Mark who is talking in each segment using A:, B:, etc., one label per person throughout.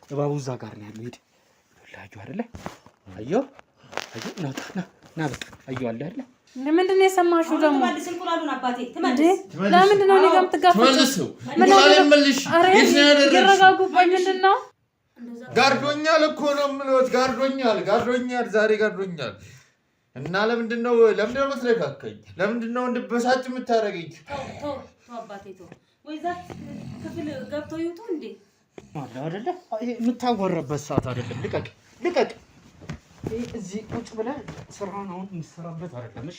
A: እባቡ እዛ ጋር ነው ያለው። ሂድ ላጁ አይደለ? አየሁ ና በቃ አየሁ አለ አይደለ?
B: ለምንድን ነው የሰማሽው ደግሞ?
C: እንቁላሉን አባቴ ትመልስ።
B: ለምንድን ነው እኔ ጋር የምትጋፈጪው? እንቁላሉን መልሽ። ይረጋጉ። ቆይ ምንድን ነው?
D: ጋርዶኛል እኮ ነው የምልዎት። ጋርዶኛል ዛሬ ጋርዶኛል። እና ለምንድን ነው የምትለካከኝ? ለምንድን ነው እንድበሳጭ የምታደርገኝ?
C: ተው አባቴ ተው። ወይዛ ክፍል ገብተው ይውጡ እንዴ?
A: አለ አይደለ? የምታወራበት ሰዓት አይደለም። ልቀቅ። እዚህ ቁጭ ብለህ ስራህን አሁን የምትሰራበት አይደለም። እሺ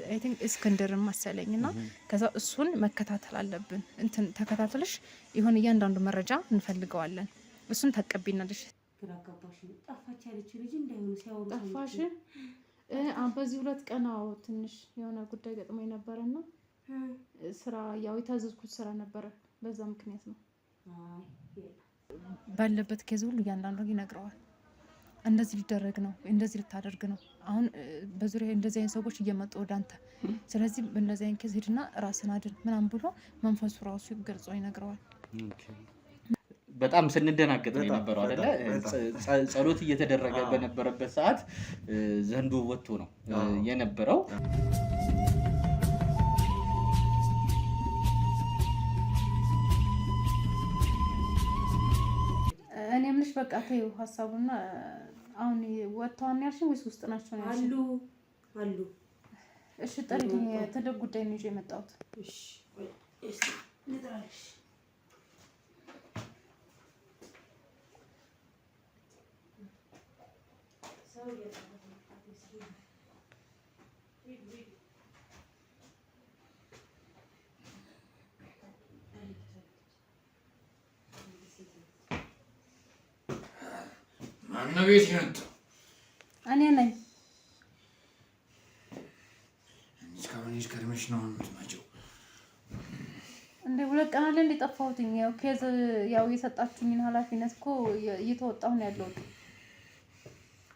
B: አይ ቲንክ እስክንድርን መሰለኝና ከዛ እሱን መከታተል አለብን። እንትን ተከታተልሽ ይሁን እያንዳንዱ መረጃ እንፈልገዋለን። እሱን ታቀቢናለሽ።
C: ግራጋባሽ ጠፋች ያለች ልጅ እንዳይሆን ሲያወሩ
B: ጠፋሽ። በዚህ 2 ቀን ትንሽ የሆነ ጉዳይ ገጥሞኝ ነበርና ስራ ያው የታዘዝኩት ስራ ነበረ። በዛ ምክንያት ነው። ባለበት ኬዝ ሁሉ እያንዳንዱ ይነግረዋል። እንደዚህ ሊደረግ ነው፣ እንደዚህ ልታደርግ ነው። አሁን በዙሪያ እንደዚህ አይነት ሰዎች እየመጡ ወደ አንተ፣ ስለዚህ እንደዚህ አይነት ኬዝ ሄድና ራስን አድን ምናምን ብሎ መንፈሱ ራሱ ገልጾ ይነግረዋል።
A: በጣም ስንደናገጥ ነው የነበረው አይደለ? ጸሎት እየተደረገ በነበረበት ሰዓት ዘንዶ ወጥቶ ነው የነበረው።
B: እኔ ምንሽ በቃ ተይው ሀሳቡና አሁን ወጥተዋን ያልሽኝ ወይስ ውስጥ ናቸው ነው ያልሽኝ?
C: አሉ።
B: እሺ ጥሪልኝ፣ ትልቅ ጉዳይ ነው ይዤ የመጣሁት።
C: እሺ ንጥራለሽ።
D: ማነው ቤት የመጣው?
B: እኔ ነኝ።
D: እስካሁን ከርመሽ ነው የምትመጪው?
B: እንደ 2 ቀን አለ እንደጠፋሁትኝ። ያው ኬዝ ያው የሰጣችሁኝን ኃላፊነት እኮ እየተወጣሁ ነው ያለሁት።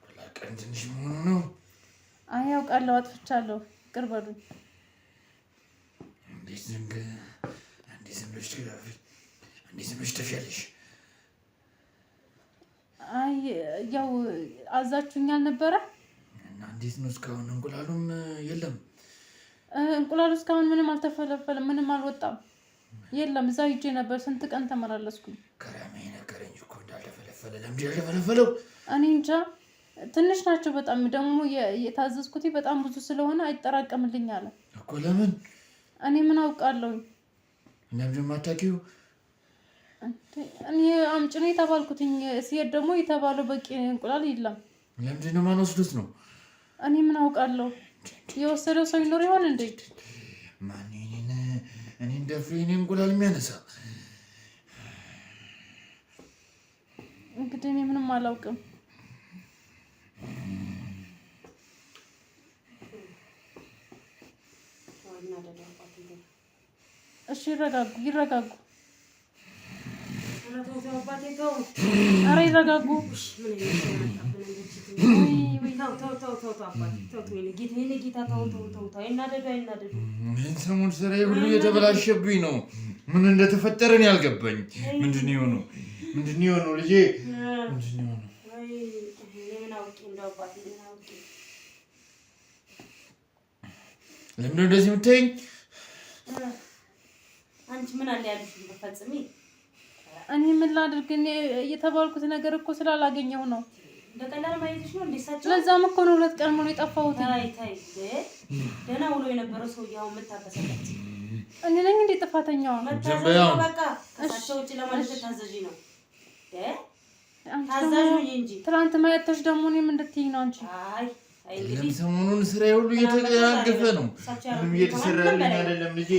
D: 2 ቀን ትንሽ መሆኑ ነው።
B: አይ ያውቃለሁ፣ አጥፍቻለሁ። ይቅር በሉኝ።
D: እንዴት ዝም ብለሽ ትፊያለሽ?
B: አይ ያው አዛችሁኛል ነበረ
D: እና እንዴት ነው እስካሁን እንቁላሉም የለም?
B: እንቁላሉ እስካሁን ምንም አልተፈለፈለም፣ ምንም አልወጣም። የለም እዛ ሂጄ ነበር። ስንት ቀን ተመላለስኩኝ።
D: ከራሜ ነገረኝ እኮ እንዳልተፈለፈለ። ለምንድን ያልተፈለፈለው?
B: እኔ እንጃ። ትንሽ ናቸው በጣም። ደግሞ የታዘዝኩት በጣም ብዙ ስለሆነ አይጠራቀምልኝ አለ
D: እኮ። ለምን?
B: እኔ ምን አውቃለሁ?
D: ለምንድን ማታውቂው?
B: እኔ አምጪ ነው የተባልኩትኝ። ሲሄድ ደግሞ የተባለው በቂ እንቁላል የለም።
D: ለምንድን ነው ማንወስዱት ነው?
B: እኔ ምን አውቃለሁ? የወሰደው ሰው ይኖር ይሆን እንዴ?
D: ማን እኔን ደፍሮ የእኔን እንቁላል የሚያነሳ?
B: እንግዲህ እኔ ምንም አላውቅም። እሺ ይረጋጉ። ኧረ ይረጋጉ።
D: ሰሞኑን ስራዬ ሁሉ እየተበላሸብኝ ነው። ምን እንደተፈጠረ ነው ያልገባኝ። ምንድን ነው የሆነው? ልጄ ምንድን ነው የሆነው? ለምንድን ነው እንደዚህ የምታይኝ?
C: አንቺ ምን አለ ያልሽ በፈጽሜ?
B: እኔ ምን ላድርግ? እኔ የተባልኩት ነገር እኮ ስላላገኘው ነው።
C: በቀላል ማየትሽ ነው እንዴሳቸው?
B: ለዛም እኮ ነው 2 ቀን ሙሉ የጠፋሁት።
C: ታይ ደህና ውሎ የነበረው ሰውዬው መታበሰበት።
B: እኔ ነኝ እንዴ ጥፋተኛዋ?
C: በቃ ከሳቸው ውጪ ለማለት ታዘዢ ነው ታዛዥ እንጂ
B: ትናንት ማየትሽ ደግሞ እኔም እንድትይኝ ነው አንቺ።
C: አይ እንግዲህ
D: ሰሞኑን ስራዬ ሁሉ እየተጋገፈ ነው። ምንም እየተሰራልኝ አይደለም ልጄ።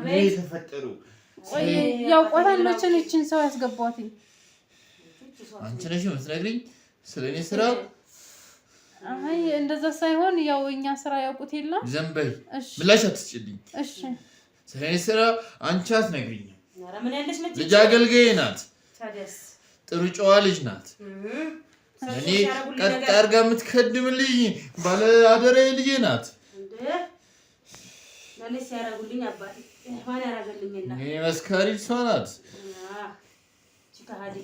D: ምን የተፈጠሩ?
B: ቆይ ያው ቆታለችን እቺን ሰው ያስገቧት
D: አንቺ ነሽ የምትነግሪኝ ስለኔ ስራ?
B: አይ እንደዛ ሳይሆን ያው እኛ ስራ ያውቁት የለም።
D: ዘንበይ ምላሽ አትስጪልኝ።
B: እሺ
D: ስለኔ ስራ አንቺ አትነግሪኝም።
C: ኧረ ምን ያለሽ ነች?
D: ልጅ አገልጋዬ ናት።
C: ታዲያስ
D: ጥሩ ጨዋ ልጅ ናት። እኔ ቀጥ አድርጋ የምትከድምልኝ ባለ አደራዬ ልጄ ናት።
C: ለኔስ ያረጉልኝ አባቴ ማን ያረጋልኝና?
D: እኔ መስካሪ እሷ ናት።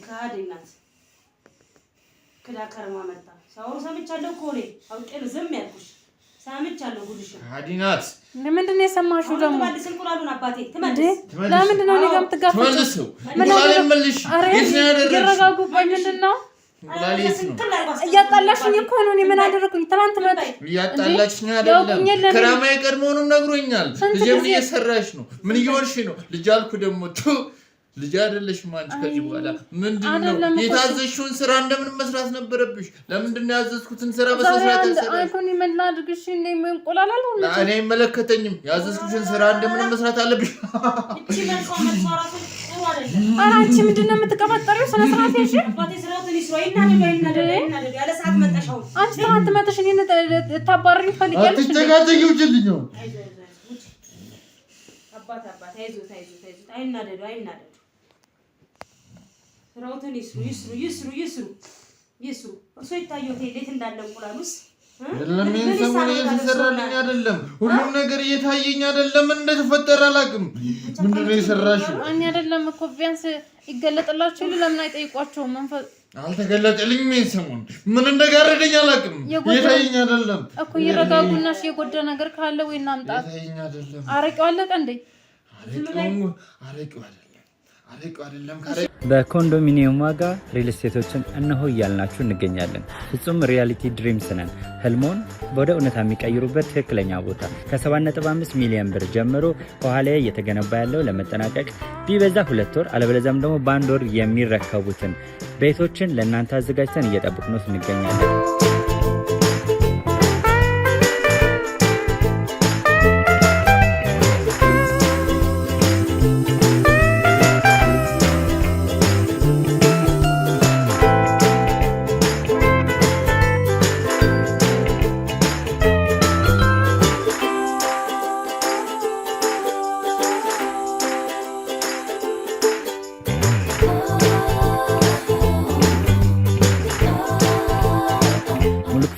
C: ካዲ ናት። ክዳ ከርማ መጣ ሰው ሰምቻለሁ እኮ እኔ አውቄ ነው ዝም ያልኩሽ ሰምቻለሁ ጉድሽ
D: አዲናት
B: ምንድነው የሰማሽው ደግሞ
C: ተመልስ እንቁላሉን አባቴ ተመልስ
B: ለምንድን ነው እኔ ጋር የምትጋፈጪው
D: እንቁላል መልሽ የት ነው ያደረግሽ
B: ይረጋጉ ቆይ ምንድነው እያጣላሽኝ እኮ ነው እኔ ምን አደረኩኝ ትናንት መጣ
D: እያጣላችኝ አይደለም ከራማ የቀድሞውንም ነግሮኛል ልጄም እየሰራሽ ነው ምን እየሆንሽ ነው ልጅ አልኩ ደግሞ ልጅ አይደለሽም አንቺ ከዚህ በኋላ ምንድነው የታዘዝሽውን ስራ እንደምን መስራት ነበረብሽ ለምንድነው ያዘዝኩትን ስራ በስርዓት ተሰራ
B: አይኮኒ ምን ላድርግሽ እኔ ምን ቆላላል ሆነ
D: እኔ አይመለከተኝም ያዘዝኩትን ስራ እንደምን መስራት አለብሽ
C: እቺ መልካም መስዋዕቱ
B: አራንቺ ምንድነው የምትቀበጠሪው ስነ ስርዓት ያሺ
C: አባቴ ስራውን ይስራይና ያለ ሰዓት መጣሻው
B: አንቺ ትናንት መጥተሽ እኔን ታባርሪ ፈልጊያለሽ
D: አትጨቃጨቂው ጅልኝ
C: አባቴ አይዞት አይናደዱ ስራውን ይስሩ እሱ ይታየው እንዴት እንዳለ እንቁላሉስ
D: ለምን ሰሞኑን እየተሰራልኝ አይደለም ሁሉም ነገር እየታየኝ አይደለም እንደተፈጠረ አላውቅም ምንድነው የሰራሽው
B: እኔ አይደለም እኮ ቢያንስ ይገለጥላችሁ ለምን አይጠይቋቸውም መንፈስ
D: አልተገለጠልኝም ሰሞኑን ምን እንደጋረደኝ አላውቅም እየታየኝ አይደለም
B: እኮ ይረጋጉና እሺ የጎደ ነገር ካለ ወይ እናምጣት
D: እየታየኝ አይደለም
B: አረቂው አለቀ እንዴ
D: አረቂው አይደለም
E: በኮንዶሚኒየም ዋጋ ሪል ስቴቶችን እነሆ እያልናችሁ እንገኛለን። ፍጹም ሪያሊቲ ድሪምስ ነን። ህልሞን ወደ እውነታ የሚቀይሩበት ትክክለኛ ቦታ ከ7.5 ሚሊዮን ብር ጀምሮ ከኋላ እየተገነባ ያለው ለመጠናቀቅ ቢበዛ 2 ወር አለበለዚያም ደግሞ በ1 ወር የሚረከቡትን ቤቶችን ለእናንተ አዘጋጅተን እየጠበቅነው እንገኛለን።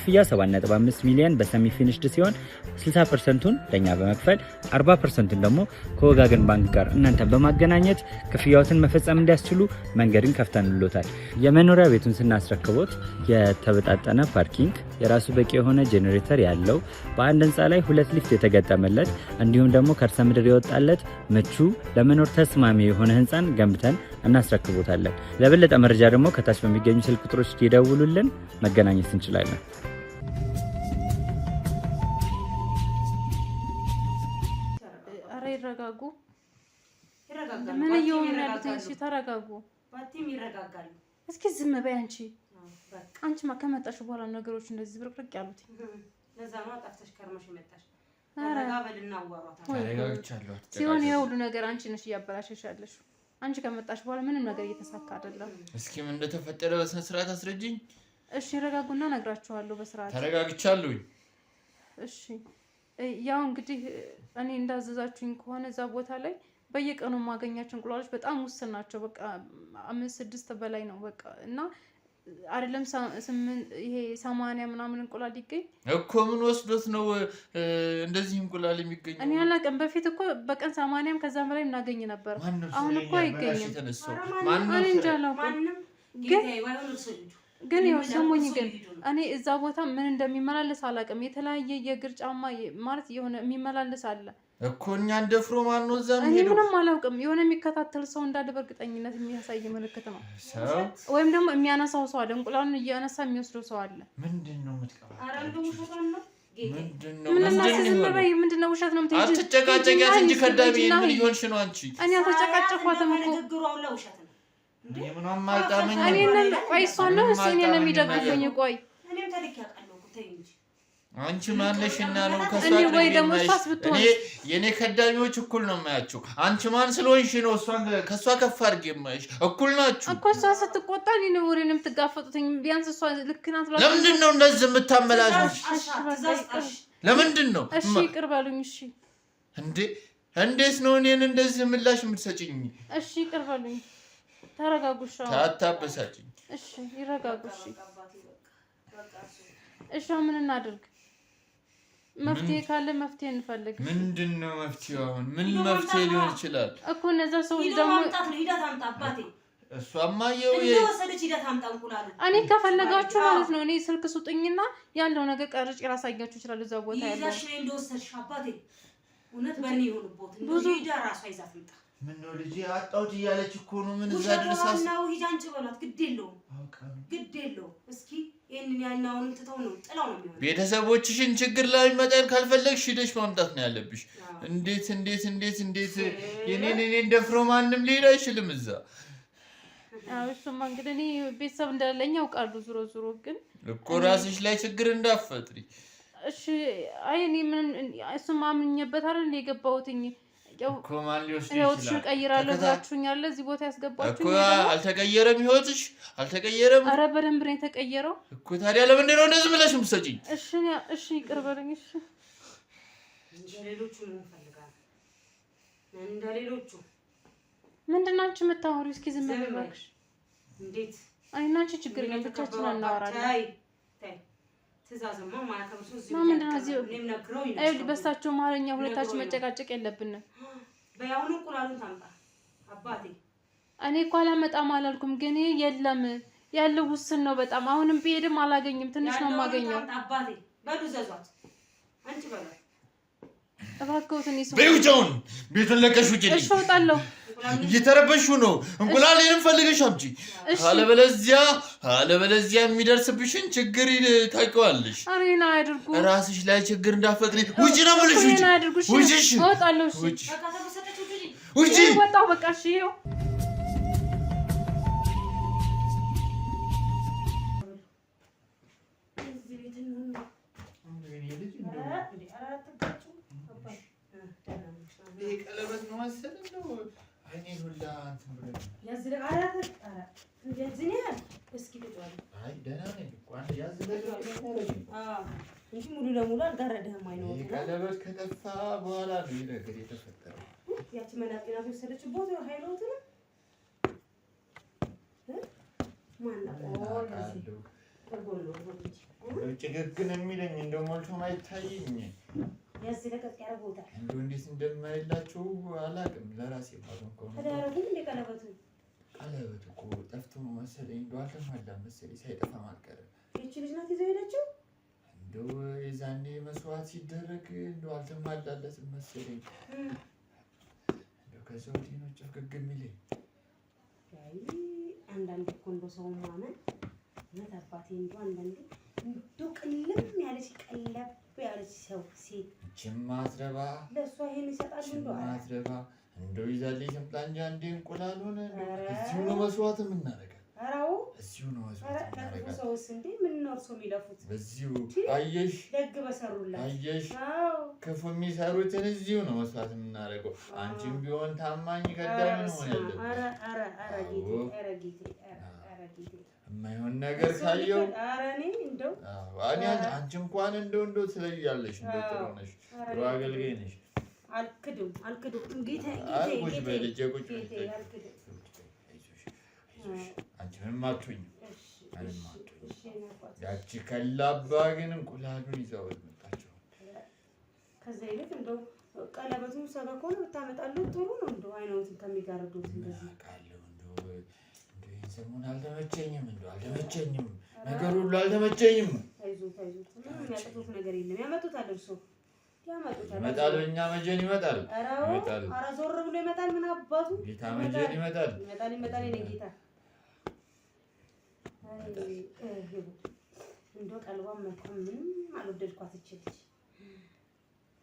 E: ክፍያ 7.5 ሚሊዮን በሰሚ ፊኒሽድ ሲሆን 60%ን ለኛ በመክፈል 40%ን ደግሞ ከወጋገን ባንክ ጋር እናንተ በማገናኘት ክፍያዎትን መፈጸም እንዲያስችሉ መንገድን ከፍተንልዎታል። የመኖሪያ ቤቱን ስናስረክቦት የተበጣጠነ ፓርኪንግ፣ የራሱ በቂ የሆነ ጄኔሬተር ያለው በአንድ ህንፃ ላይ 2 ሊፍት የተገጠመለት እንዲሁም ደግሞ ከርሰ ምድር የወጣለት ምቹ ለመኖር ተስማሚ የሆነ ህንፃን ገንብተን እናስረክቦታለን። ለበለጠ መረጃ ደግሞ ከታች በሚገኙ ስልክ ቁጥሮች ይደውሉልን፣ መገናኘት እንችላለን።
B: ይረጋጉ ምን እየሆኑ ያሉት? እሺ ተረጋጉ።
C: ባቲም ይረጋጋሉ።
B: እስኪ ዝም በይ አንቺ። አንቺማ ከመጣሽ በኋላ ነገሮች እንደዚህ ብርቅርቅ ያሉት
C: ለዛ ነው አጣፍተሽ ከርመሽ መጣሽ። ተረጋበልና አዋራታ
D: ተረጋግቻለሁ
B: ሲሆን የሁሉ ነገር አንቺ ነሽ እያበላሸሽ ያለሽ። አንቺ ከመጣሽ በኋላ ምንም ነገር እየተሳካ አይደለም።
D: እስኪ ምን እንደተፈጠረ በስነ ስርዓት አስረጅኝ።
B: እሺ ይረጋጉና ነግራችኋለሁ በስርዓት።
D: ተረጋግቻለሁ።
B: እሺ ያው እንግዲህ እኔ እንዳዘዛችሁኝ ከሆነ እዛ ቦታ ላይ በየቀኑ ማገኛቸው እንቁላሎች በጣም ውስን ናቸው። በቃ 5-6 በላይ ነው በቃ እና አይደለም 8 ይሄ 80 ምናምን እንቁላል ይገኝ
D: እኮ ምን ወስዶት ነው እንደዚህ እንቁላል የሚገኘው?
B: እኔ አላውቅም። በፊት እኮ በቀን 80 ከዛም በላይ እናገኝ ነበር። አሁን እኮ አይገኝም። ማን እንጃለው ግን ይኸው ስሙኝ፣ ግን እኔ እዛ ቦታ ምን እንደሚመላለስ አላውቅም። የተለያየ የእግር ጫማ ማለት የሆነ የሚመላለስ አለ
D: እኮ እኛ እንደፍሮ ማን ነው እዛ
B: እኔ ምንም አላውቅም። የሆነ የሚከታተል ሰው እንዳለ በእርግጠኝነት የሚያሳይ ምልክት ነው። ወይም ደግሞ የሚያነሳው ሰው አለ፣ እንቁላሉን እያነሳ የሚወስደው ሰው አለ።
D: ምንድነው የምትቀበለው?
B: ምንድነው ውሸት ነው የምትሄጂው?
D: አትጨቃጨቂያት እንጂ ከዳቢ ምን ይሆንሽ ነው አንቺ?
B: እኔ አልተጨቃጨኳትም እኮ
D: ምንም አልጣመኝ።
B: ቆይ እሷን ነው እሱ እኔን ነው የሚደግፉኝ። ቆይ
D: አንቺ ማነሽና ነው ከሷ
B: ወይ ደግሞ እሷስ ብትሆን
D: እኔ የኔ ከዳሚዎች እኩል ነው የማያቸው። አንቺ ማን ስለሆንሽ ነው እሷን ከሷ ከፍ አድርጌ የማይሽ? እኩል ናችሁ
B: እኮ። እሷ ስትቆጣ እኔ ነው ወሬን የምትጋፈጡትኝ። ቢያንስ እሷ ልክ ናት ብላ
D: ለምንድን ነው እንደዚህ የምታመላልሽ? ለምንድን ነው?
B: እሺ ይቅር በሉኝ። እሺ
D: እንዴት ነው እኔን እንደዚህ ምላሽ የምትሰጪኝ?
B: እሺ ይቅር በሉኝ። ተረጋጉሽ።
D: ታታበሳጭኝ።
B: እሺ ይረጋጉሽ። እሺ ምን እናድርግ? መፍትሄ ካለ መፍትሄ እንፈልግ።
D: ምንድነው መፍትሄው? አሁን ምን መፍትሄ ሊሆን ይችላል
B: እኮ እነዛ ሰዎች ደግሞ
D: እሷማ ይኸው
C: እንደወሰደች ሂደት አምጣ እንቁላሉ።
B: እኔ ከፈለጋችሁ ማለት ነው እኔ ስልክ ስጡኝና ያለው ነገር ቀርጬ ላሳያችሁ ይችላል። እዛው ቦታ ያለው
C: ይዛሽ ነው እንደወሰድሽ አባቴ እውነት በእኔ ይሁንቦት ብዙ ሂዳ ራሷ ይዛት መጣ።
D: ምን ነው ልጄ አጣሁት እያለች እኮ ነው። ምን እዛ ድረስ
C: ነው ሂዳ አንቺ በሏት። ግድ የለውም እስኪ ይሄንን ያናውን ትተው ነው ጥላው ነው የሚሆነው።
D: ቤተሰቦችሽን ችግር ላይ መጣል ካልፈለግሽ ሂደሽ ማምጣት ነው ያለብሽ። እንዴት የኔን ደፍሮ ማንም ሊሄድ አይችልም እዛ።
B: እሱማ እንግዲህ እኔ ቤተሰብ እንደሌለኝ ያውቃሉ። ዙሮ ግን
D: እኮ ራስሽ ላይ ችግር እንዳትፈጥሪ
B: እሺ። አይ እኔ ምን እሱማ አምኜበት አይደል የገባሁትኝ
D: እኮ ማን ሊወስድ
B: ህይወትሽን ቀይራለሁ ብላችሁኛል። እዚህ ቦታ ያስገባችሁኝ
D: እኮ አልተቀየረም። ህይወትሽ አልተቀየረም።
B: ኧረ በደንብ ነው የተቀየረው
D: እኮ። ታዲያ ለምንድን ነው እንደዚህ ብለሽ የምትሰጪኝ?
B: እሺ ይቅር በለኝ። እሺ
C: እንደሌሎቹ ምን ፈልጋለሁ? እንደሌሎቹ
B: ምንድን ነው አንቺ የምታወሪው? እስኪ ዝም በይ እባክሽ።
C: እንዴት
B: አይ እና አንቺ ችግር የለም ብቻችን እናወራለን።
C: ታይ ትእዛዝማ ማለትም ሶስት
B: እኔም ነግረውኝ ነው። በሳቸው ማለኛ ሁለታችን መጨቃጨቅ የለብንም።
C: በያውኑ እንቁላሉን ታምጣ አባቴ።
B: እኔ እኮ አላመጣም አላልኩም፣ ግን የለም ያለው ውስን ነው በጣም። አሁንም ብሄድም አላገኝም፣ ትንሽ ነው የማገኘው።
C: አባቴ በሉ ዘዟት። አንቺ በሏት
B: እባክዎት። እኔ ሰው
D: በይውጫውን ቤቱን ለቀሽ ውጪ።
B: እሺ እወጣለሁ።
D: እየተረበሽው ነው። እንቁላሌንም ፈልገሽ አምጪ። አለበለዚያ የሚደርስብሽን ችግር ታውቂዋለሽ።
B: አሬና አድርጉ።
D: ራስሽ ላይ ችግር እንዳትፈጥሪ። ውጪ ነው የምልሽ። ውጪ።
B: እወጣለሁ። እሺ
D: ውጪ።
B: ወጣሁ በቃ። እሺ ይኸው
D: ቀለበት ነው መሰለኝ ነው አይኔ ሁላ እንትን ብሎ
C: ያዝለ አራት እንደዚህ ነው። እስኪ ልጇል
D: አይ ደህና ነኝ እኮ አንተ ያዝለ
C: እንጂ ሙሉ ለሙሉ አልጋረደህም። አይኖር
D: ቀለበት ከጠፋ በኋላ ነው ይሄ ነገር የተፈጠረው።
C: ያቺ መናጤና ወሰደች ቦታ ሃይሎት ነው
D: ጭግግን የሚለኝ እንደው ሞልቶም አይታይኝ።
C: ያዝለ ቀጥ ያረጋውታል።
D: እንደው እንዴት እንደማይላቸው አላውቅም። ለራሴ ማለት ነው
C: ተዳረጉ እንደ ቀለበቱ
D: እኮ ጠፍቶ ነው መሰለኝ። እንደው አልተሟላም መሰለኝ። ሳይጠፋ ማልቀረ
C: እቺ ልጅ ናት ይዘው ሄደችው።
D: እንደው የዛኔ መስዋዕት ሲደረግ እንደው አልተሟላለትም መሰለኝ። እንደው ከሰው ነው ጭፍግግ የሚለኝ።
C: አይ አንዳንድ እኮ እንደው ሰው ማመን ነት አባቴ እንደው አንዳንድ እንደው ቅልም ያለች ቀለብ ያለች ሰው ሴት
D: ችማትረባ
C: ለሷ ይሄን ይሰጣል። እንደው
D: ችማትረባ እንደው ይዛልኝ ትምጣ እንጂ አንዴ እንቁላል ሆነ እዚሁ ነው መስዋዕት የምናደርገው።
C: አራው
D: እዚሁ ነው መስዋዕት የምናደርገው።
C: ሰውስ እንዴ ምን ነው እርሶ የሚለፉት?
D: በዚሁ አየሽ፣
C: ደግ በሰሩላት
D: አየሽ።
C: አዎ
D: ክፉ የሚሰሩትን እዚሁ ነው መስዋዕት የምናደርገው። አንቺም ቢሆን ታማኝ ከዳይ ነው ያለው።
C: ኧረ ጌቴ
D: የማይሆን ነገር ካየው
C: እኔ እንደው
D: አንቺ እንኳን እንደው ትለያለሽ። እንደው ጥሩ ነሽ፣ ጥሩ አገልጋይ ነሽ።
C: አልክድም ጌታ
D: ቁጭ በይ ልጄ፣ ቁጭ በይ። አንቺ ምንም አትሆኝም፣ ምንም አትሆኝም። ያቺ ከላባ ግን እንቁላሉን ይዘው መጣቸው።
C: ከዛ ይልቅ እንደው ቀለበቱን ሰጋ ከሆነ ብታመጣሉት ጥሩ ነው። እንደው አይነውትን ከሚጋርዱት እንደዚህ
D: ሰሞኑን አልተመቸኝም፣ አልተመቸኝም፣ ነገር ሁሉ አልተመቸኝም።
C: አይዞት ምንም ያጠፉት ነገር የለም። ያመጡታል፣ እርሶ ያመጡታል።
D: ይመጣል፣ በእኛ መጀን ይመጣል።
C: ኧረ ዞር ብሎ ይመጣል። ምን አባቱ
D: ጌታ መጀን ይመጣል።
C: የኔ ጌታ። እንደው ቀልቧን መልካም ምንም አልወደድኳት እችልሽ።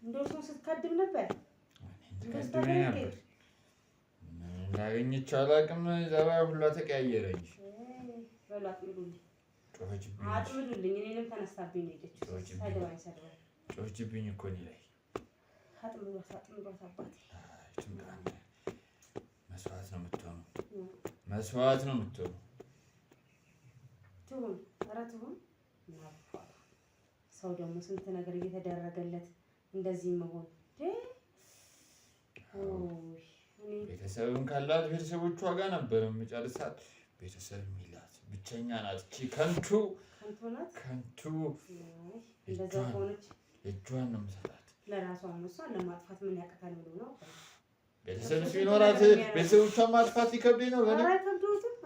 C: እንደው እርሶ ስትካድም ነበር
D: እንዳገኘች አላውቅም። ዘባይ ሁላ ተቀያየረኝ።
C: በሉ አጥምዱልኝ። እኔንም ተነስታብኝ ነው የሄደችው።
D: ጮኸችብኝ እኮ እኔ ላይ።
C: አጥምዷት አባቴ።
D: መስዋዕት ነው የምትሆነው፣ መስዋዕት ነው የምትሆነው።
C: ትሁን፣ ኧረ ትሁን። ሰው ደግሞ ስንት ነገር እየተደረገለት እንደዚህ መሆን
D: ቤተሰብም ካላት ቤተሰቦቿ ጋር ነበር የምጨርሳት። ቤተሰብ የሚላት ብቸኛ ናት። እቺ ከንቱ እጇን ነው የምሰጣት።
C: ለራሷ እሷን ለማጥፋት ምን ያቀታል ብሎ ነው።
D: ቤተሰብ ሲኖራት ቤተሰቦቿን ማጥፋት ይከብደኝ ነው።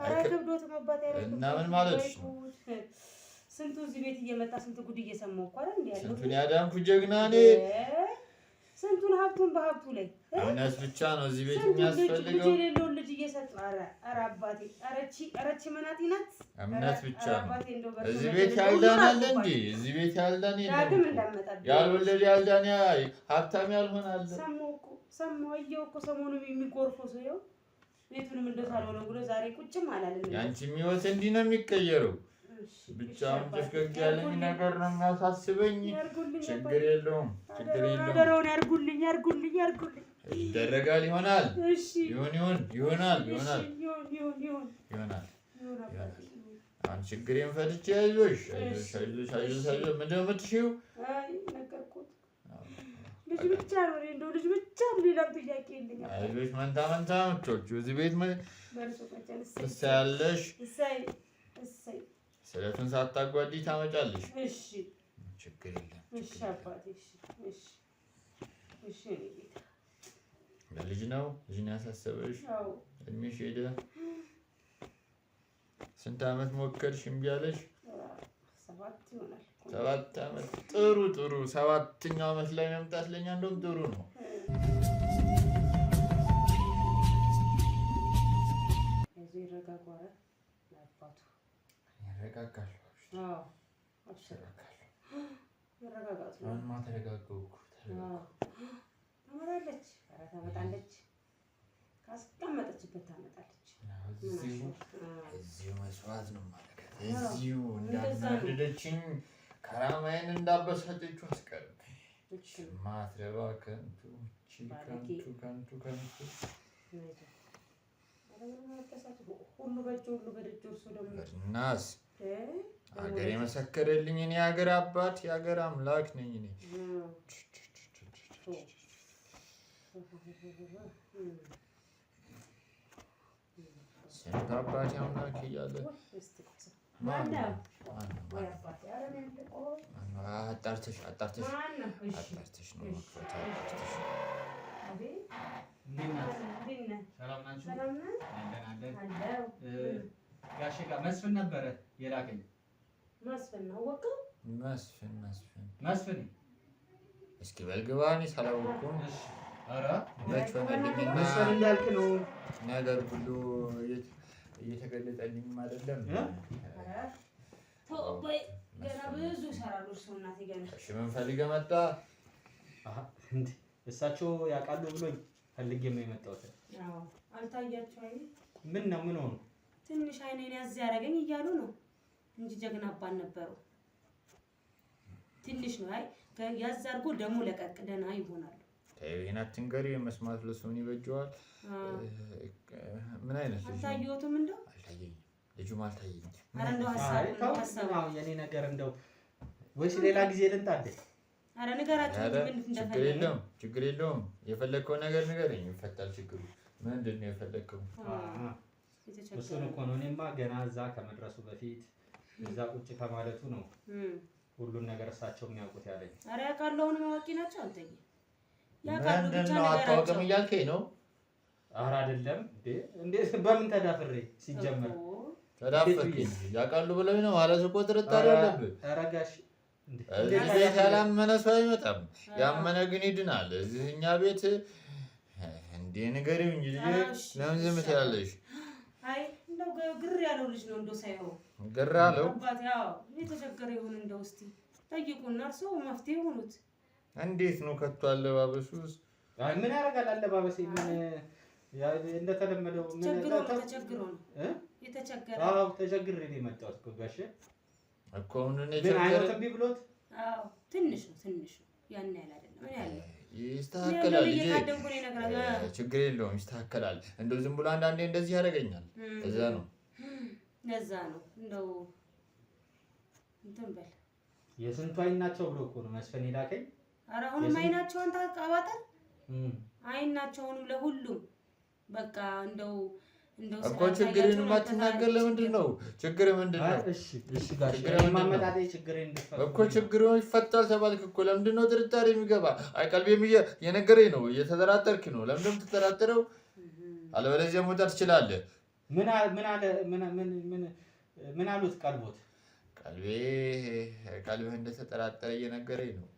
C: ኧረ ከብዶትም አባቴ
D: እና ምን ማለት ነው?
C: ስንቱ እዚህ ቤት እየመጣ ስንት ጉድ እየሰማሁ እኮ አይደል እንዴ ያለው።
D: ስንቱን ያዳንኩ ጀግና እኔ።
C: ስንቱን ሀብቱን በሀብቱ ላይ
D: እምነት ብቻ ነው እዚህ ቤት የሚያስፈልገው።
C: ልጅ የሌለውን ልጅ እየሰጡ ኧረ አባቴ ኧረ እቺ መናጢ ናት።
D: እምነት ብቻ ነው እዚህ ቤት ያልዳን አለ እንዴ? እዚህ ቤት ያልዳን የለም። ያልወለደ ያልዳን ሀብታም ያልሆነ አለ።
C: ሰማሁ አየሁ እኮ ሰሞኑን የሚጎርፈው ሰው ይኸው ቤቱንም እንደው ሳልሆነ ብሎ ዛሬ ቁጭም አላለም።
D: ያንቺም ህይወት እንዲህ ነው የሚቀየረው። ብቻውን ጭፍገግ ያለኝ ነገር ነው የሚያሳስበኝ። ችግር የለውም
C: አደረውን ያርጉልኝ
D: ይደረጋል። ይሆናል ይሆናል። አሁን ችግሬን ፈትቼ አይዞሽ ምንድን ነው የምትሽው?
C: ልጅ ብቻ ነው እንደው ልጅ ብቻ ነው። ሌላም ጥያቄ የለኝም።
D: አይዞሽ መንታ ምቾቹ እዚህ ቤት ትሳያለሽ። ስለቱን ሳታጓዲ ታመጫለሽ።
C: እሺ
D: ችግር የለም።
C: እሺ አባቴ እሺ
D: ለልጅ ነው ያሳሰበሽ?
C: አዎ
D: እድሜሽ ሄደ። ስንት ዓመት ሞከርሽ እምቢ አለሽ?
C: 7 ይሆናል።
D: 7 ዓመት ጥሩ 7ኛው ዓመት ላይ መምጣት ለኛ እንደውም ጥሩ ነው። ይረጋጋል።
C: አዎ አብሽራካል። ይረጋጋል።
D: አሁንማ ተረጋጋሁ እኮ።
C: ታመጣለች፣ ታመጣለች፣ ካስቀመጠችበት ታመጣለች።
D: እዚሁ መስዋዕት ነው ማለት እዚሁ እንዳናደደችኝ ከራማዬን እንዳበሳጨችው አስቀርብ። ማትረባ ከንቱ
C: ሁሉ በእጅ ሁሉ በደጅ እርሱ ደግሞ
D: እናስ ሀገር የመሰከረልኝ እኔ የሀገር አባት የሀገር አምላክ ነኝ እኔ። ስንት አባቴ አምላክ እያለ አጣርተሽ ነው መክፈት።
A: ጋሼ ጋር መስፍን ነበረ የላከኝ። መስፍን
D: እስኪ በልግባ እኔ ሳላወኩም።
A: ኧረ
D: መስፍን እንዳልክ ነው ነገር ሁሉ እየተገለጠልኝም አይደለም።
C: ገና ብዙ ይሰራሉ እርሱ እናቴ ገና።
D: እሺ ምን ፈልገህ መጣ?
A: እሳቸው ያውቃሉ ብሎኝ ፈልጌ ነው የመጣሁት።
C: አዎ አልታያቸው አይደል?
A: ምን ሆኖ
C: ትንሽ አይኔን ያዝ ያደረገኝ እያሉ ነው እንጂ ጀግና አባን ነበሩ። ትንሽ ነው አይ ያዝ አድርጎ ደግሞ ለቀቅ ደህና ይሆናሉ።
D: ይሄን አትንገሪ፣ መስማት ለሰውን ይበጀዋል። ምን አይነት ልጅ
C: አልታየሁትም? እንደው
D: አልታየኝም፣ ልጁም አልታየኝም።
C: ኧረ እንደው ሀሳብ
A: የኔ ነገር እንደው ወይስ ሌላ ጊዜ ልንጣደ?
C: ኧረ ንገራቸው እንጂ ምን እንደፈለገ።
D: ችግር የለውም። የፈለግከው ነገር ንገረኝ፣ ይፈታል ችግሩ። ምንድን ነው የፈለግከው?
A: እሱን እኮ ነው። እኔማ ገና እዛ ከመድረሱ በፊት እዛ ቁጭ ከማለቱ ነው ሁሉን ነገር እሳቸው የሚያውቁት ያለኝ።
C: ኧረ ያውቃሉ፣ አሁንም አዋቂ ናቸው። አንተዬ
D: ያውቃሉ ብቻ ነው አታውቅም እያልከኝ ነው?
A: ኧረ አይደለም እንዴት በምን ተዳፍሬ ሲጀመር
D: ተዳፈርኩኝ። ያውቃሉ ብለኝ ነው ማለት እኮ ጥርጣሬ አለብህ።
A: ኧረ ጋሽ
D: እዚህ ቤት ያላመነ ሰው አይመጣም፣ ያመነ ግን ይድናል። እዚህ እኛ ቤት እንዴ ንገሪው እንጂ ለምን ዝም ትላለሽ?
C: አይ እንደው ግር ያለው ልጅ ነው እንደው ሳይሆን
D: ግር አለው
C: አባቴ። አዎ የተቸገረ ይሁን እንደው እስቲ ጠይቁና እርስዎ መፍትሄ ሆኑት።
D: እንዴት ነው ከቶ አለባበሱስ?
A: አይ ምን ያደርጋል አለባበሴ? ምን እንደተለመደው ምን
C: ተቸግሮ ነው የተቸገረ?
A: አዎ ተቸግሬ ነው የመጣሁት እኮ ጋሼ
D: እኮ ምን
A: ምን አይነት እምቢ ብሎት?
C: አዎ ትንሽ ነው ያን ያህል አይደለም። ምን ያህል
D: ይስተካከላል ልጄ፣ ችግር የለውም ይስተካከላል። እንደው ዝም ብሎ አንዳንዴ እንደዚህ ያደርገኛል።
C: ለዛ ነው እንደው እንትን በል
A: የስንቱ አይናቸው ብሎ እኮ ነው መስፈን የላከኝ።
C: ኧረ አሁንም አይናቸውን ታቃባታል። አይናቸውንም ለሁሉም በቃ እንደው
D: እኮ ችግርን የማትናገር ለምንድን ነው? ችግር ምንድን ነው?
A: እሺ ጋሽ ማመጣጤ ችግሬን እንድፈታ
D: እኮ ችግሩ ይፈታል ተባልክ እኮ። ለምንድን ነው ጥርጣሬ የሚገባ? አይ ቀልቤም የነገረኝ ነው። እየተጠራጠርክ ነው። ለምንድን ነው የምትጠራጠረው? አለበለዚያ መውጣት ትችላለህ።
A: ምን አሉት ቀልቦት?
D: ቀልብህ እንደተጠራጠረ እየነገረኝ ነው።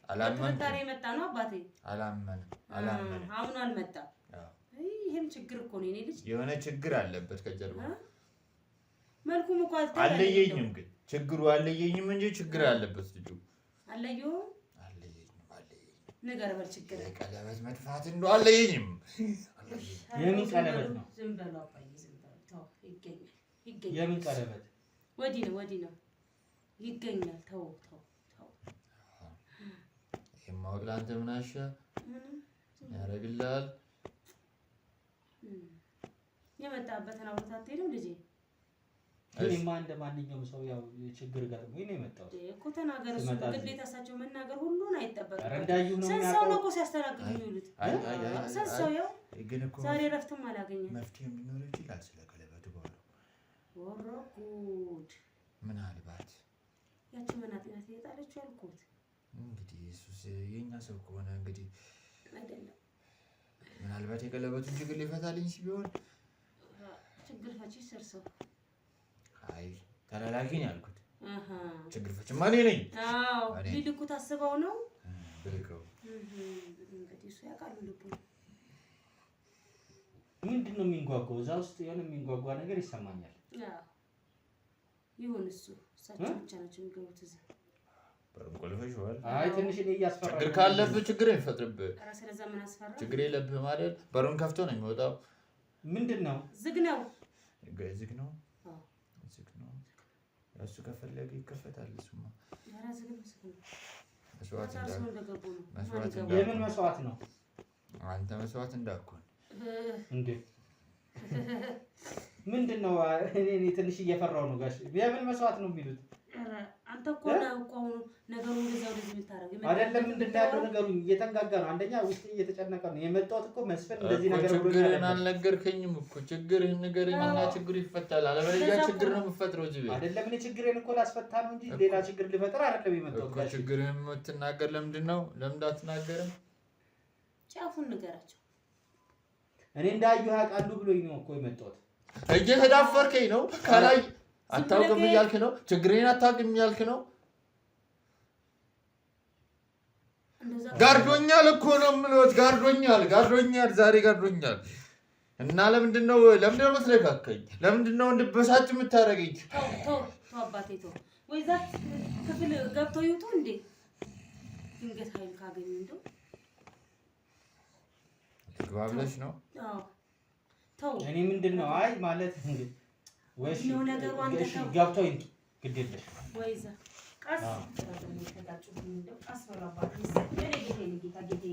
C: አላመንኩም። ታሪ መጣ ነው አባቴ።
D: አላመን
C: አሁን አልመጣም። ይሄም ችግር እኮ ነው። እኔ ልጅ
D: የሆነ ችግር አለበት ከጀርባ።
C: መልኩም እኮ
D: አለየኝም፣ ግን ችግሩ አለየኝም እንጂ ችግር አለበት ልጁ።
C: አለየኝም ነገር በል ችግር
D: ቀለበት መጥፋት እንደው አለየኝም።
A: የምን ቀለበት ነው?
C: ዝም በለው አባዬ፣ ዝም በለው። ተው፣ ይገኛል።
A: የምን ቀለበት?
C: ወዲህ ነው ይገኛል። ተው።
D: የማወቅ ለአንተ ምን አሻ ያደርግልሃል?
C: የመጣበትን አውርታ አትሄድም ልጄ?
A: እኔማ እንደ ማንኛውም ሰው ያው ችግር ገጥሞኝ ነው የመጣሁት
C: እኮ። ተናገር። እሱ ግዴታ እሳቸው መናገር ሁሉን አይጠበቅም።
A: ረዳዩ ነው
C: ሰው ነው እኮ ሲያስተናግዱ የሚውሉት። ሰው ያው
D: ግን እኮ
C: ዛሬ ረፍትም አላገኘም።
D: መፍትሄ የሚኖረው ይችላል ስለ ቀለበቱ ባሉ
C: ወረጉድ።
D: ምናልባት
C: ያቺ መናጤናት የጣለችው ያልኩት
D: እንግዲህ ኢየሱስ የኛ ሰው ከሆነ እንግዲህ
C: አይደለም።
D: ምናልባት የቀለበቱን ችግር ሊፈታልኝ ሲሆን
C: ችግር ፈቺ ሰርሰው
D: አይ ተላላኪ ነው ያልኩት። ችግር ፈቺ ማን ነኝ?
C: አዎ ሊልኩ ታስበው ነው
D: ብልከው።
C: እንግዲህ እሱ ያውቃሉ ልቡን።
A: ምንድነው የሚንጓጓው? እዛ ውስጥ የሆነ የሚንጓጓ ነገር ይሰማኛል።
C: አዎ ይሁን። እሳቸው ብቻ ናቸው የሚገቡት እዚህ።
D: በሩን ቆልፈሽዋል?
A: አይ ትንሽ እያስፈራኝ።
D: ችግር ካለብህ ችግር አይፈጥርብህ።
C: ኧረ ስለዛ ምን አስፈራ?
D: ችግር የለብህም አይደል? በሩን ከፍቶ ነው የሚወጣው።
A: ምንድነው?
C: ዝግ ነው።
D: ዝግ ነው። እሱ ከፈለገ ይከፈታል። እሱማ
C: ኧረ ዝግ ነው።
A: የምን መስዋዕት ነው?
D: አንተ መስዋዕት እንዳትሆን
A: እንዴ? ምንድነው? እኔ ትንሽ እየፈራው ነው ጋሽ። የምን መስዋዕት ነው የሚሉት?
C: አንተ እኮ ነው ነገሩ እንደዛው እንደዚህ የምታረግ
A: አይደለም። ምንድነው ያለው ነገሩ? እየተንጋጋ ነው። አንደኛ ውስጥ እየተጨነቀ ነው የመጣሁት እኮ መስፈን እንደዚህ ነገር ብሎ
D: ችግርህን አልነገርከኝም እኮ። ችግርህን ንገረኝና ችግሩ ይፈታል። አለበለዚያ ችግር ነው የምትፈጥረው እዚህ ቤት።
A: አይደለም እኔ ችግሬን እኮ ላስፈታ ነው እንጂ ሌላ ችግር ልፈጥር አይደለም የመጣሁት ጋሽ።
D: ችግርህን የምትናገር ለምንድን ነው? ለምን አትናገርም?
C: ጫፉን ንገራቸው።
A: እኔ እንዳዩ ያውቃሉ ብሎኝ ነው እኮ የመጣሁት።
D: እየተዳፈርከኝ ነው። ከላይ አታውቅም እያልክ ነው። ችግሬን አታውቅም እያልክ ነው። ጋርዶኛል እኮ ነው የምልዎት። ጋርዶኛል፣ ዛሬ ጋርዶኛል። እና ለምንድን ነው የምትነካከኝ? ለምንድን ነው እንድበሳጭ የምታደርገኝ?
C: ተው አባቴ ተው። ወይዛ ክፍል ገብተው ይውጡ እንዴ? ድንገት ኃይል ካገኙ እንደው
D: ግባ ብለሽ ነው?
C: አዎ ተው።
A: እኔ ምንድን ነው አይ ማለት እንግዲህ ወይስ
C: ነገሩ አንተ ተው።
A: ገብተው ይንጡ ግድ የለሽ
C: ወይዛ ቀስ ተጋጩ እንደው አስፈራባችሁ። ጌቴ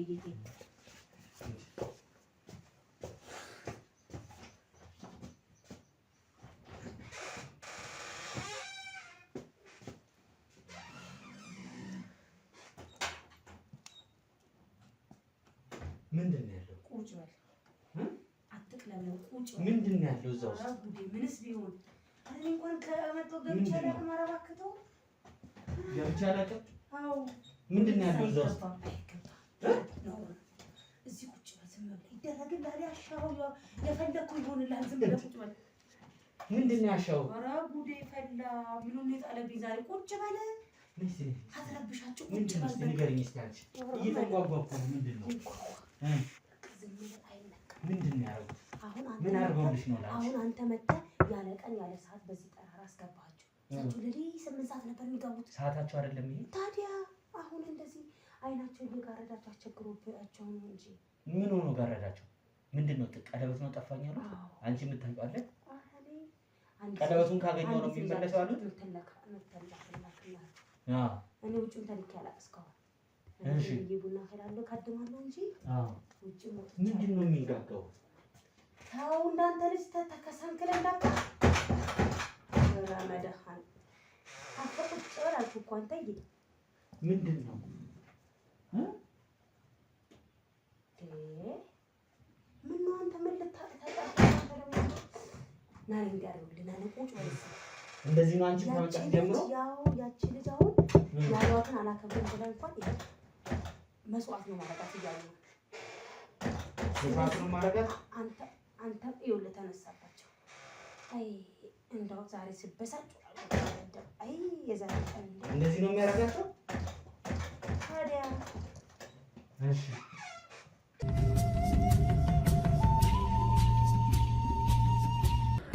A: ምንድን ነው ያለው?
C: ቁጭ በል አትቅለለው። ቁጭ በል።
A: ምንድን ነው ያለው እዛ ውስጥ?
C: ምንስ ቢሆን እኔ እንኳን ከመጣሁ ገብቼ አላውቅም። ኧረ እባክህ ተው።
A: ገብቼ አላውቅም?
C: አዎ።
A: ምንድን ነው ያለው እዛ ውስጥ?
C: እዚህ ቁጭ በል። ዝም ብለህ ይደረግልሃል። ያሻው የፈለግኩ ይሆንልሃል። ዝም ብለህ ቁጭ በል።
A: ምንድን ነው ያሻው?
C: ኧረ ጉዴ ፈላ። ምኑን የጣለብኝ ዛሬ። ቁጭ በል። አትረብሻቸው። ቁጭ በል።
A: ንገሪኝ እስኪ አንቺ። እየተንጓጓ እኮ ነው። ምንድን ነው? ምንድን ነው ያደረጉት? ምን አድርገውልሽ ነው?
C: አሁን አንተ መተህ ያለ ቀን ያለ ሰዓት በዚህ ጠራራ አስገባቸው። እሳቸው ለሊት 8 ሰዓት ነበር የሚገቡት።
A: ሰዓታቸው አይደለም ይሄ
C: ታዲያ። አሁን እንደዚህ አይናቸው እየጋረዳቸው አስቸግሮባቸው ነው እንጂ
A: ምን ሆኖ ጋረዳቸው? ምንድን ነው? ቀለበት ነው ጠፋኝ አሉት? አንቺ የምታውቂው አለ? ቀለበቱን ካገኘው ነው የሚመለሰው አሉት?
C: እኔ ውጭም ተልኬ አላውቅም እስካሁን።
A: እሺ
C: ቡና እፈላለሁ ካድማለሁ እንጂ ውጭ ሞት።
A: ምንድን ነው የሚጋጋው?
C: ተው እንዳንተ ልጅ ተከሳንክለ እንዳካ ረመዳን አፈቁጭ ወላልኩ እኮ አንተዬ።
A: ምንድን ነው
C: ምን ነው አንተ ምን ልታጣጣ ናሪ እንዲያርጉልና ቁጭ ወይስ
A: እንደዚህ ነው? አንቺ ከመጣሽ ጀምሮ
C: ያው ያቺ ልጅ አሁን ያሏትን አላከብርም ብላ እንኳን ይሄ መስዋዕት ነው ማረጋት እያሉ ነው።
A: መስዋዕት ነው ማረጋት።
C: አንተ ይኸውልህ ተነሳባቸው። አይ እንደው ዛሬ ስበሳጭ አይ የዛሬ ቀን
A: እንደዚህ ነው የሚያደርጋቸው
C: ታዲያ።
A: እሺ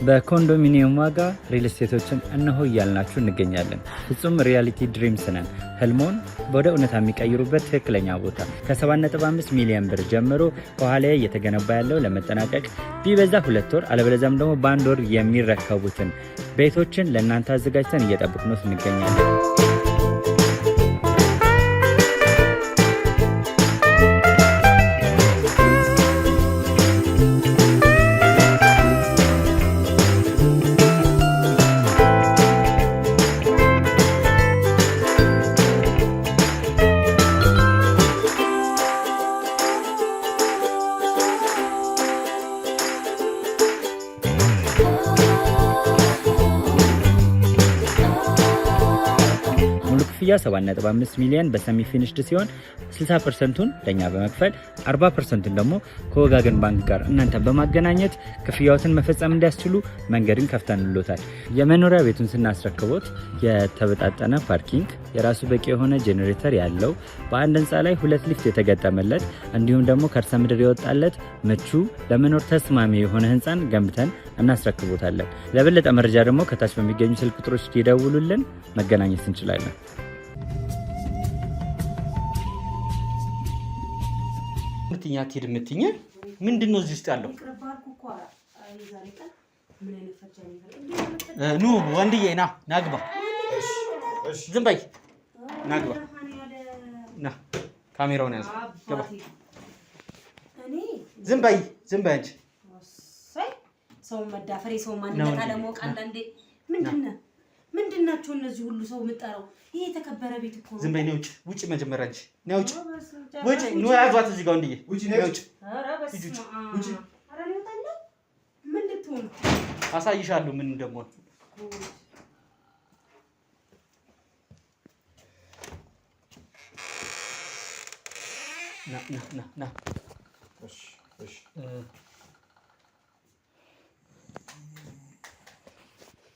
E: በኮንዶሚኒየም ዋጋ ሪል ስቴቶችን እነሆ እያልናችሁ እንገኛለን። ፍጹም ሪያሊቲ ድሪምስ ነን። ህልሞን ወደ እውነታ የሚቀይሩበት ትክክለኛ ቦታ ከ7.5 ሚሊዮን ብር ጀምሮ ከኋላ እየተገነባ ያለው ለመጠናቀቅ ቢበዛ 2 ወር አለበለዚያም ደግሞ በ1 ወር የሚረከቡትን ቤቶችን ለእናንተ አዘጋጅተን እየጠበቅነው እንገኛለን። ክፍያ 7.5 ሚሊዮን በሰሚ ፊኒሽድ ሲሆን 60%ቱን ለኛ በመክፈል 40%ቱን ደግሞ ከወጋገን ባንክ ጋር እናንተ በማገናኘት ክፍያዎትን መፈጸም እንዲያስችሉ መንገድን ከፍተንልዎታል። የመኖሪያ ቤቱን ስናስረክቦት የተበጣጠነ ፓርኪንግ፣ የራሱ በቂ የሆነ ጄኔሬተር ያለው በአንድ ህንፃ ላይ 2 ሊፍት የተገጠመለት እንዲሁም ደግሞ ከርሰ ምድር የወጣለት ምቹ ለመኖር ተስማሚ የሆነ ህንፃን ገንብተን እናስረክቦታለን። ለበለጠ መረጃ ደግሞ ከታች በሚገኙ ስልክ ቁጥሮች ይደውሉልን፣ መገናኘት እንችላለን።
A: ምትኛ ትሄድ ምትኛ ምንድነው እዚህ ውስጥ ያለው? ኑ ወንድዬ ና ናግባ። ዝም በይ ናግባ። ና ካሜራውን ያዝ። ገባ። ዝም በይ አንቺ።
C: ሰው መዳፈሬ ሰው ማንነት አለማወቅ አንዳንዴ ምንድናቸው እነዚህ ሁሉ ሰው የምጠራው? ይሄ የተከበረ ቤት እኮ ነው።
A: ዝም በይ ነው። ውጪ መጀመሪያ እንጂ ነው። ውጪ ነው። ያዟት እዚህ ጋር ወንድዬ። ውጪ ነው። ውጪ።
C: ኧረ ልወጣለ። ምን ልትሆን?
A: አሳይሻለሁ ምን እንደምሆን። ና እሺ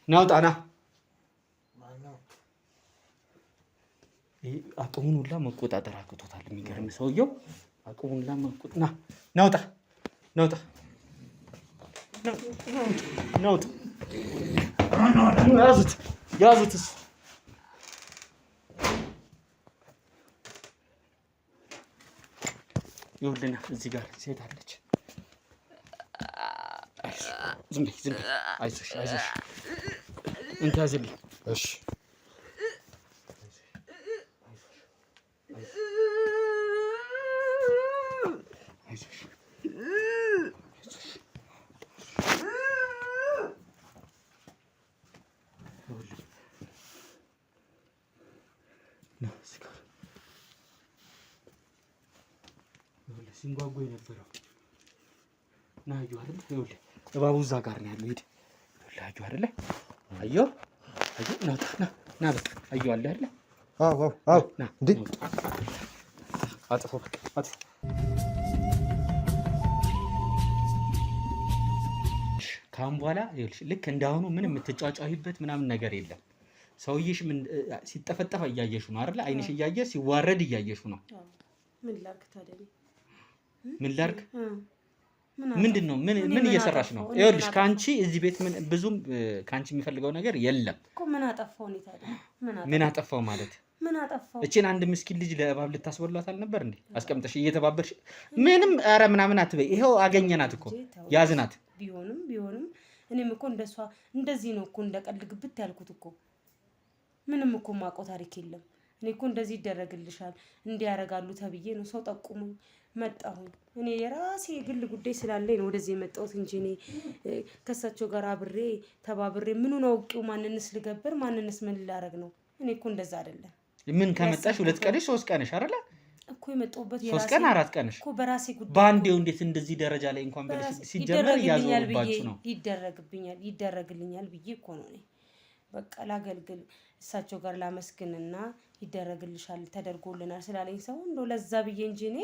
A: ናውጣና አቅሙን ሁላ መቆጣጠር አቅቶታል። የሚገርም ሰውየው አቅሙን ሁላ ናውጣ ያዙት እሱ ይኸውልና እዚህ ጋር ሴት አለች። ዝም በይ አይዞሽ እንታዝልኝ። እሺ ሲንጓጓ የነበረው ና አየሁ አይደል? ይኸውልህ እባቡ እዛ ጋር ነው ያለው። ሂድ ይኸውልህ አየሁ አይደል? አየሁ ና በቃ አየሁ አለ አይደል? አዎ ና እንዴ አጥፎ በቃ አጥፎ። ካሁን በኋላ ይኸውልሽ ልክ እንዳሁኑ ምንም የምትጫጫሂበት ምናምን ነገር የለም። ሰውዬሽ ሲጠፈጠፍ እያየሹ ነው አይደል? አይንሽ እያየ ሲዋረድ እያየሹ ነው።
C: ምን ላድርግ ታዲያ?
A: ምን ላድርግ? ምንድነው? ምን እየሰራሽ ነው? ይኸውልሽ ካንቺ እዚህ ቤት ብዙም ካንቺ የሚፈልገው ነገር የለም
C: እኮ። ምን አጠፋው ነው ታዲያ?
A: ምን አጠፋው ማለት
C: ምን አጠፋው?
A: እቺን አንድ ምስኪን ልጅ ለእባብ ልታስበሏት አልነበር እንዴ? አስቀምጠሽ እየተባበርሽ ምንም ኧረ ምናምን አትበይ። ይሄው አገኘናት እኮ ያዝናት።
C: ቢሆንም እኔም እኮ እንደሷ እንደዚህ ነው እኮ እንደቀልድ ግብት ያልኩት እኮ። ምንም እኮ ማውቀው ታሪክ የለም። እኔ እኮ እንደዚህ ይደረግልሻል እንዲያረጋሉ ተብዬ ነው ሰው ጠቁሙኝ መጣሁኝ። እኔ የራሴ የግል ጉዳይ ስላለኝ ነው ወደዚህ የመጣሁት እንጂ እኔ ከሳቸው ጋር አብሬ ተባብሬ ምኑን አውቄው ማንንስ ልገብር ማንንስ ምን ላደርግ ነው? እኔ እኮ እንደዛ አይደለም።
A: ምን ከመጣሽ 2 ቀንሽ 3 ቀንሽ አይደለ
C: እኮ የመጣሁበት
A: 3 ቀን 4 ቀንሽ
C: እኮ በራሴ ጉዳይ
A: ባንዴው እንዴት እንደዚህ ደረጃ ላይ እንኳን በለሽ ሲጀመር ያዘውባችሁ ነው።
C: ይደረግልኛል ብዬ እኮ ነው እኔ በቃ ላገልግል እሳቸው ጋር ላመስግንና ይደረግልሻል ተደርጎልናል ስላለኝ ሰው እንደው ለዛ ብዬ እንጂ እኔ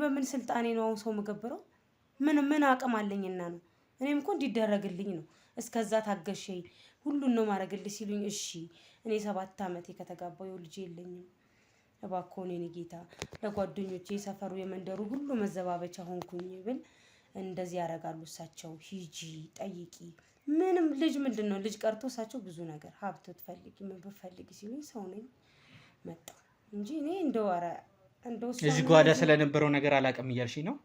C: በምን ስልጣኔ ነው ሰው መገብረው? ምን አቅም አለኝና ነው? እኔም እኮ እንዲደረግልኝ ነው እስከዛ ታገሸኝ ሁሉን ነው ማረግልሽ ሲሉኝ እሺ እኔ 7 ዓመቴ ከተጋባው ልጅ የለኝም እባክዎ እኔ ጌታ ለጓደኞቼ ሰፈሩ የመንደሩ ሁሉ መዘባበቻ ሆንኩኝ ብል እንደዚህ ያረጋሉ እሳቸው ሂጂ ጠይቂ ምንም ልጅ ምንድነው ልጅ ቀርቶ እሳቸው ብዙ ነገር ሀብት ትፈልጊ ምን ብፈልጊ ሲሉኝ ሰው ነኝ መጣ እንጂ እኔ እንደው
A: እዚህ ጓዳ ስለነበረው ነገር አላውቅም እያልሽ ነው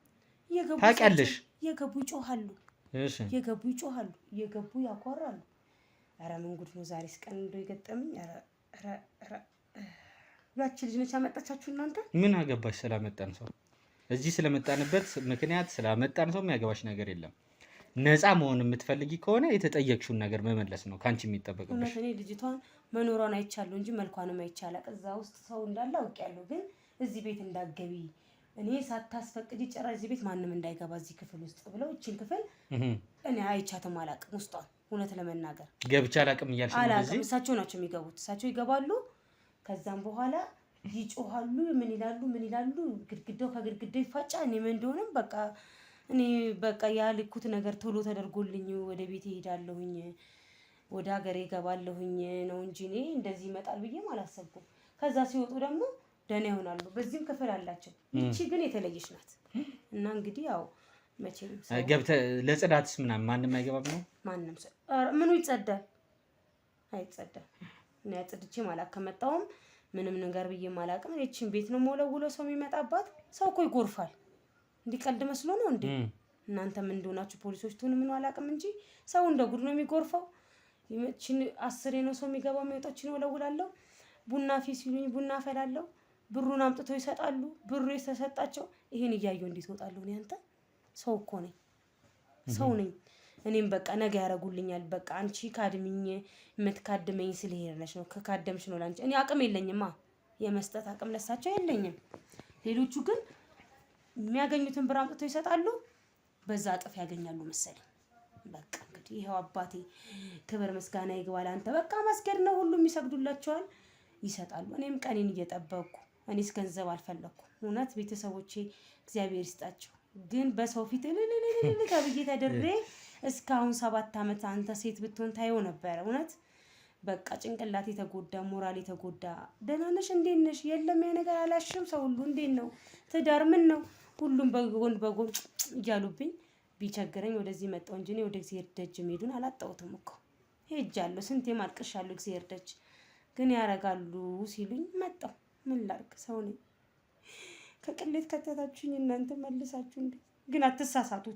A: ታውቂያለሽ
C: የገቡ ይጮሃሉ
A: እሺ
C: የገቡ ያቆራሉ ኧረ ምን ጉድ ነው ዛሬስ ቀን እንደው የገጠመኝ ኧረ ያቺ ልጅ ነች ያመጣቻችሁ እናንተ
A: ምን አገባሽ ስላመጣን ሰው እዚህ ስለመጣንበት ምክንያት ስላመጣን ሰው የሚያገባሽ ነገር የለም ነፃ መሆን የምትፈልጊ ከሆነ የተጠየቅሽውን ነገር መመለስ ነው ካንቺ የሚጠበቅብሽ
C: እኔ ልጅቷን መኖሯን አይቻለሁ እንጂ መልኳንም አይቻለቅ እዛ ውስጥ ሰው እንዳለ አውቄያለሁ ግን እዚህ ቤት እንዳገቢ እኔ ሳታስፈቅጂ ጭራሽ እዚህ ቤት ማንም እንዳይገባ እዚህ ክፍል ውስጥ ብለው እቺን ክፍል እኔ አይቻትም አላቅም ውስጧን እውነት ለመናገር
A: ገብቻ አላቅም እያልሽ ነው
C: አላቅም እሳቸው ናቸው የሚገቡት እሳቸው ይገባሉ ከዛም በኋላ ይጮሃሉ ምን ይላሉ ግድግዳው ከግድግዳው ይፋጫ እኔ ምን እንደሆነም በቃ ያልኩት ነገር ቶሎ ተደርጎልኝ ወደ ቤት እሄዳለሁኝ ወደ ሀገሬ እገባለሁኝ ነው እንጂ እኔ እንደዚህ ይመጣል ብዬም አላሰብኩም ከዛ ሲወጡ ደግሞ ደህና ይሆናሉ በዚህም ክፍል አላቸው እቺ ግን የተለየች ናት እና እንግዲህ ያው መቼም
A: ገብተ ለጽዳትስ ምናምን ማንም አይገባም ነው
C: ማንም ሰው ምኑ ይጸዳል አይጸዳም እኔ አጽድቼ ማላክ ከመጣውም ምንም ነገር ብዬ ማላቅም እቺን ቤት ነው ሞለውሎ ሰው የሚመጣባት ሰው እኮ ይጎርፋል እንዲቀልድ መስሎ ነው እንዴ እናንተ ምን እንደሆናችሁ ፖሊሶች ትሁን ምን አላቅም እንጂ ሰው እንደ ጉድ ነው የሚጎርፈው ይመችን 10 ነው ሰው የሚገባው የሚወጣችን ወለውላለሁ ቡና ሲሉኝ ቡና ፈላለሁ ብሩን አምጥተው ይሰጣሉ ብሩ የተሰጣቸው ይሄን እያየው እንዴት ወጣለሁ እኔ አንተ ሰው እኮ ነኝ ሰው ነኝ እኔም በቃ ነገ ያረጉልኛል በቃ አንቺ ካድሚኝ የምትካድመኝ ስለሄደሽ ነው ከካደምሽ ነው ላንቺ እኔ አቅም የለኝማ የመስጠት አቅም ለሳቸው የለኝም ሌሎቹ ግን የሚያገኙትን ብር አምጥተው ይሰጣሉ በዛ አጥፍ ያገኛሉ መሰለኝ በቃ እንግዲህ ይሄው አባቴ ክብር ምስጋና ይግባል አንተ በቃ መስገድ ነው ሁሉም ይሰግዱላቸዋል ይሰጣሉ እኔም ቀኔን እየጠበቅኩ እኔስ ገንዘብ አልፈለኩም እውነት ቤተሰቦቼ እግዚአብሔር ይስጣቸው ግን በሰው ፊት ለለለለ ከብዬ ተደሬ እስካሁን 7 ዓመት አንተ ሴት ብትሆን ታየው ነበር እውነት በቃ ጭንቅላቴ ተጎዳ ሞራሌ ተጎዳ ደህና ነሽ እንዴት ነሽ የለም ያ ነገር አላሽም ሰው ሁሉ እንዴት ነው ትዳር ምን ነው ሁሉም በጎን እያሉብኝ ቢቸገረኝ ወደዚህ መጣው እንጂ እኔ ወደ እግዚአብሔር ደጅ ሄዱን አላጣውትም እኮ ሄጃለሁ ስንቴ ማልቀሻለሁ እግዚአብሔር ደጅ ግን ያረጋሉ ሲሉኝ መጣው ምን ላርክ ሰው ነኝ ከቅሌት ከተታችሁኝ እናንተ መልሳችሁ እንዴ ግን አትሳሳቱ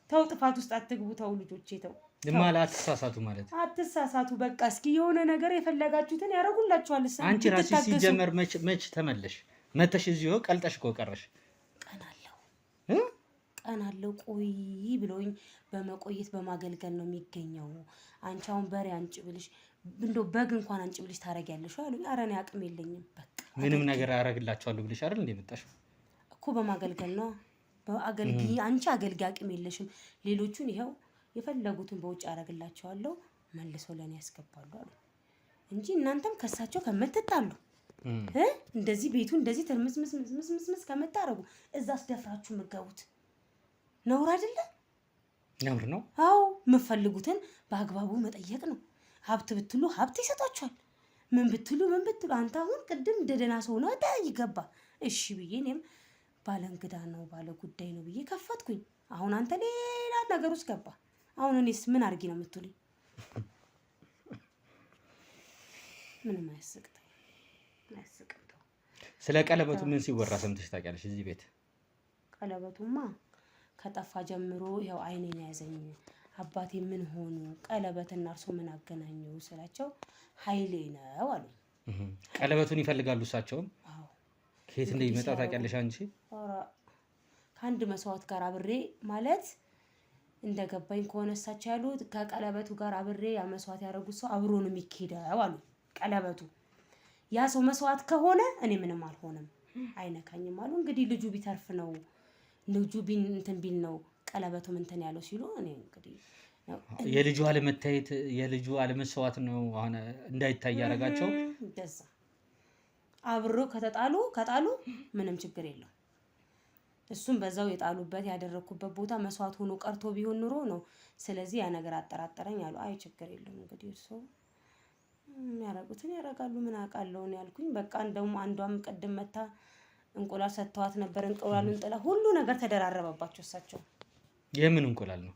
C: ተው ጥፋት ውስጥ አትግቡ ተው ልጆቼ ተው
A: ለማላ አትሳሳቱ ማለት
C: አትሳሳቱ በቃ እስኪ የሆነ ነገር የፈለጋችሁትን ያረጉላችኋል
A: አንቺ ራስሽ ሲጀመር መች ተመለሽ መተሽ እዚሁ ቀልጠሽ ቆቀረሽ
C: ቀናለው ቆይ ብሎኝ በመቆየት በማገልገል ነው የሚገኘው አንቺ አሁን በሬ አንጭ ብልሽ እንደው በግ እንኳን አንጭ ብልሽ ታረጋለሽ አሉኝ ኧረ እኔ አቅም የለኝም በቃ
A: ምንም ነገር አረግላችኋለሁ ብልሽ አይደል እንዴ መጣሽው
C: እኮ በማገልገል ነው በአገልግይ አንቺ አገልጋይ አቅም የለሽም ሌሎቹን ይሄው የፈለጉትን በውጭ አረግላቸዋለሁ መልሰው ለኔ ያስገባሉ አሉ እንጂ እናንተም ከሳቸው ከመተጣሉ እንደዚህ ቤቱ እንደዚህ ተርምስምስምስምስምስ ከመታረጉ እዛስ ደፍራችሁ መጋቡት ነውር አይደለ
A: ነውር ነው
C: አው መፈልጉትን በአግባቡ መጠየቅ ነው ሀብት ብትሉ ሀብት ይሰጣችኋል ምን ብትሉ አንተ አሁን ቅድም እንደደና ሰው ነው ይገባ እሺ ብዬ እኔም ባለ እንግዳ ነው ባለ ጉዳይ ነው ብዬ ከፈትኩኝ አሁን አንተ ሌላ ነገር ውስጥ ገባ አሁን እኔስ ምን አርጊ ነው የምትሉኝ ምንም አያስቅም
A: ስለ ቀለበቱ ምን ሲወራ ሰምተሽ ታውቂያለሽ እዚህ ቤት
C: ቀለበቱማ ከጠፋ ጀምሮ ይሄው አይኔን ያዘኝ አባቴ ምን ሆኑ ቀለበትና እርሶ ምን አገናኘው ስላቸው ኃይሌ ነው አሉ
A: ቀለበቱን ይፈልጋሉ እሳቸው
C: አዎ
A: ከየት እንደሚመጣ ታውቂያለሽ አንቺ
C: ኧረ ከአንድ መስዋዕት ጋር አብሬ ማለት እንደገባኝ ከሆነ እሳቸው ያሉት ከቀለበቱ ጋር አብሬ ያ መስዋዕት ያደረጉት ሰው አብሮ ነው የሚኬደው አሉ ቀለበቱ ያ ሰው መስዋዕት ከሆነ እኔ ምንም አልሆነም አይነካኝም አሉ እንግዲህ ልጁ ቢተርፍ ነው ልጁ እንትን ቢል ነው ቀለበቱ እንትን ያለው ሲሉ እኔ እንግዲህ
A: የልጁ አለመታየት የልጁ አለመስዋዕት ነው አሁን እንዳይታይ ያረጋቸው
C: እንደዛ አብሮ ከጣሉ ምንም ችግር የለው እሱም በዛው የጣሉበት ያደረኩበት ቦታ መስዋዕት ሆኖ ቀርቶ ቢሆን ኑሮ ነው። ስለዚህ ያ ነገር አጠራጠረኝ አሉ። አይ ችግር የለም እንግዲህ እርሶ የሚያረጉትን ያረጋሉ ምን አውቃለሁ ነው ያልኩኝ። በቃ እንደውም አንዷም ቅድም መታ እንቁላል ሰጥተዋት ነበር። እንቁላሉን ጥላ ሁሉ ነገር ተደራረበባቸው እሳቸው።
A: የምን እንቁላል ነው?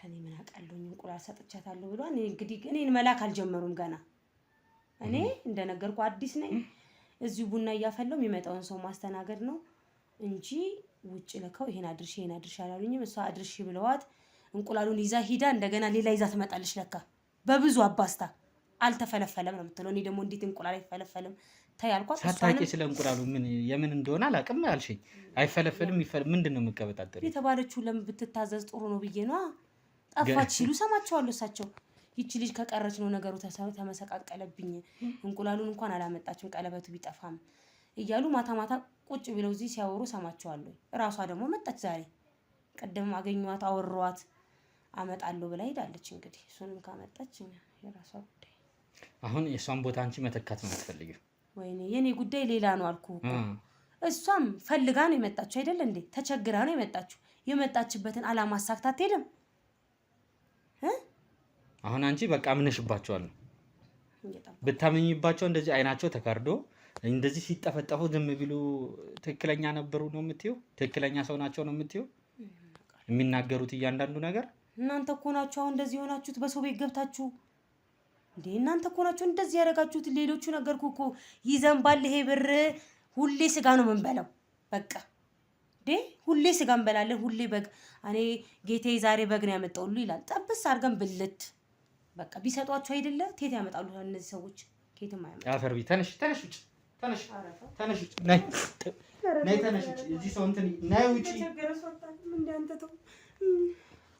C: እኔ ምን አውቃለሁ እንቁላል ሰጥቻታለሁ ብሏል። እንግዲህ እኔን መላክ አልጀመሩም ገና። እኔ እንደነገርኩ አዲስ ነኝ። እዚሁ ቡና እያፈለው የሚመጣውን ሰው ማስተናገድ ነው እንጂ ውጭ ልከው ይሄን አድርሽ አላሉኝም። እሷ አድርሽ ብለዋት እንቁላሉን ይዛ ሂዳ እንደገና ሌላ ይዛ ትመጣለች። ለካ በብዙ አባስታ አልተፈለፈለም ነው የምትለው። እኔ ደግሞ እንዴት እንቁላል አይፈለፈልም ታያልኳት።
A: ሳታቂ ስለ እንቁላሉ ምን የምን እንደሆነ አላውቅም አልሽኝ። አይፈለፈልም ምንድን ነው የምትቀበጣጠሪ?
C: የተባለችው ለምን ብትታዘዝ ጥሩ ነው ብዬ ነው። ጠፋች ሲሉ ሰማቸዋለሁ እሳቸው። ይቺ ልጅ ከቀረች ነው ነገሩ ተመሰቃቀለብኝ። እንቁላሉን እንኳን አላመጣችም ቀለበቱ ቢጠፋም እያሉ ማታ ማታ ቁጭ ብለው እዚህ ሲያወሩ ሰማቸዋለሁ። እራሷ ደግሞ መጣች ዛሬ። ቀደም አገኘኋት አወሯት አመጣለሁ ብላ ሄዳለች። እንግዲህ እሱንም ካመጣች የራሷ ጉዳይ።
A: አሁን የሷን ቦታ አንቺ መተካት ነው የምትፈልጊው?
C: ወይኔ የኔ ጉዳይ ሌላ ነው አልኩህ እኮ። እሷም ፈልጋ ነው የመጣችው አይደል እንዴ? ተቸግራ ነው የመጣችው። የመጣችበትን አላማ አሳክታ አትሄድም።
A: አሁን አንቺ በቃ አምነሽባቸዋል ነው ብታመኝባቸው እንደዚህ አይናቸው ተካርዶ እንደዚህ ሲጠፈጠፉ ዝም ቢሉ ትክክለኛ ነበሩ ነው የምትይው? ትክክለኛ ሰው ናቸው ነው የምትይው? የሚናገሩት እያንዳንዱ ነገር
C: እናንተ እኮ ናችሁ አሁን እንደዚህ ሆናችሁት በሰው ቤት ገብታችሁ እንዴ? እናንተ እኮ ናችሁ እንደዚህ ያደረጋችሁት። ሌሎቹ ነገርኩ እኮ ይዘንባል ይሄ ብር። ሁሌ ስጋ ነው የምንበላው በቃ እንዴ። ሁሌ ስጋ እንበላለን፣ ሁሌ በግ። እኔ ጌቴ ዛሬ በግ ነው ያመጣውሉ ይላል። ጠብስ አድርገን ብልት በቃ ቢሰጧቸው አይደለ ቴት ያመጣሉ እነዚህ ሰዎች። ኬትም አይመጣ
A: አፈርቢ። ተነሽ ውጭ ተነሽ ውጭ ነይ ተነሽ ውጭ። እዚህ ሰው እንትን ነይ ውጭ።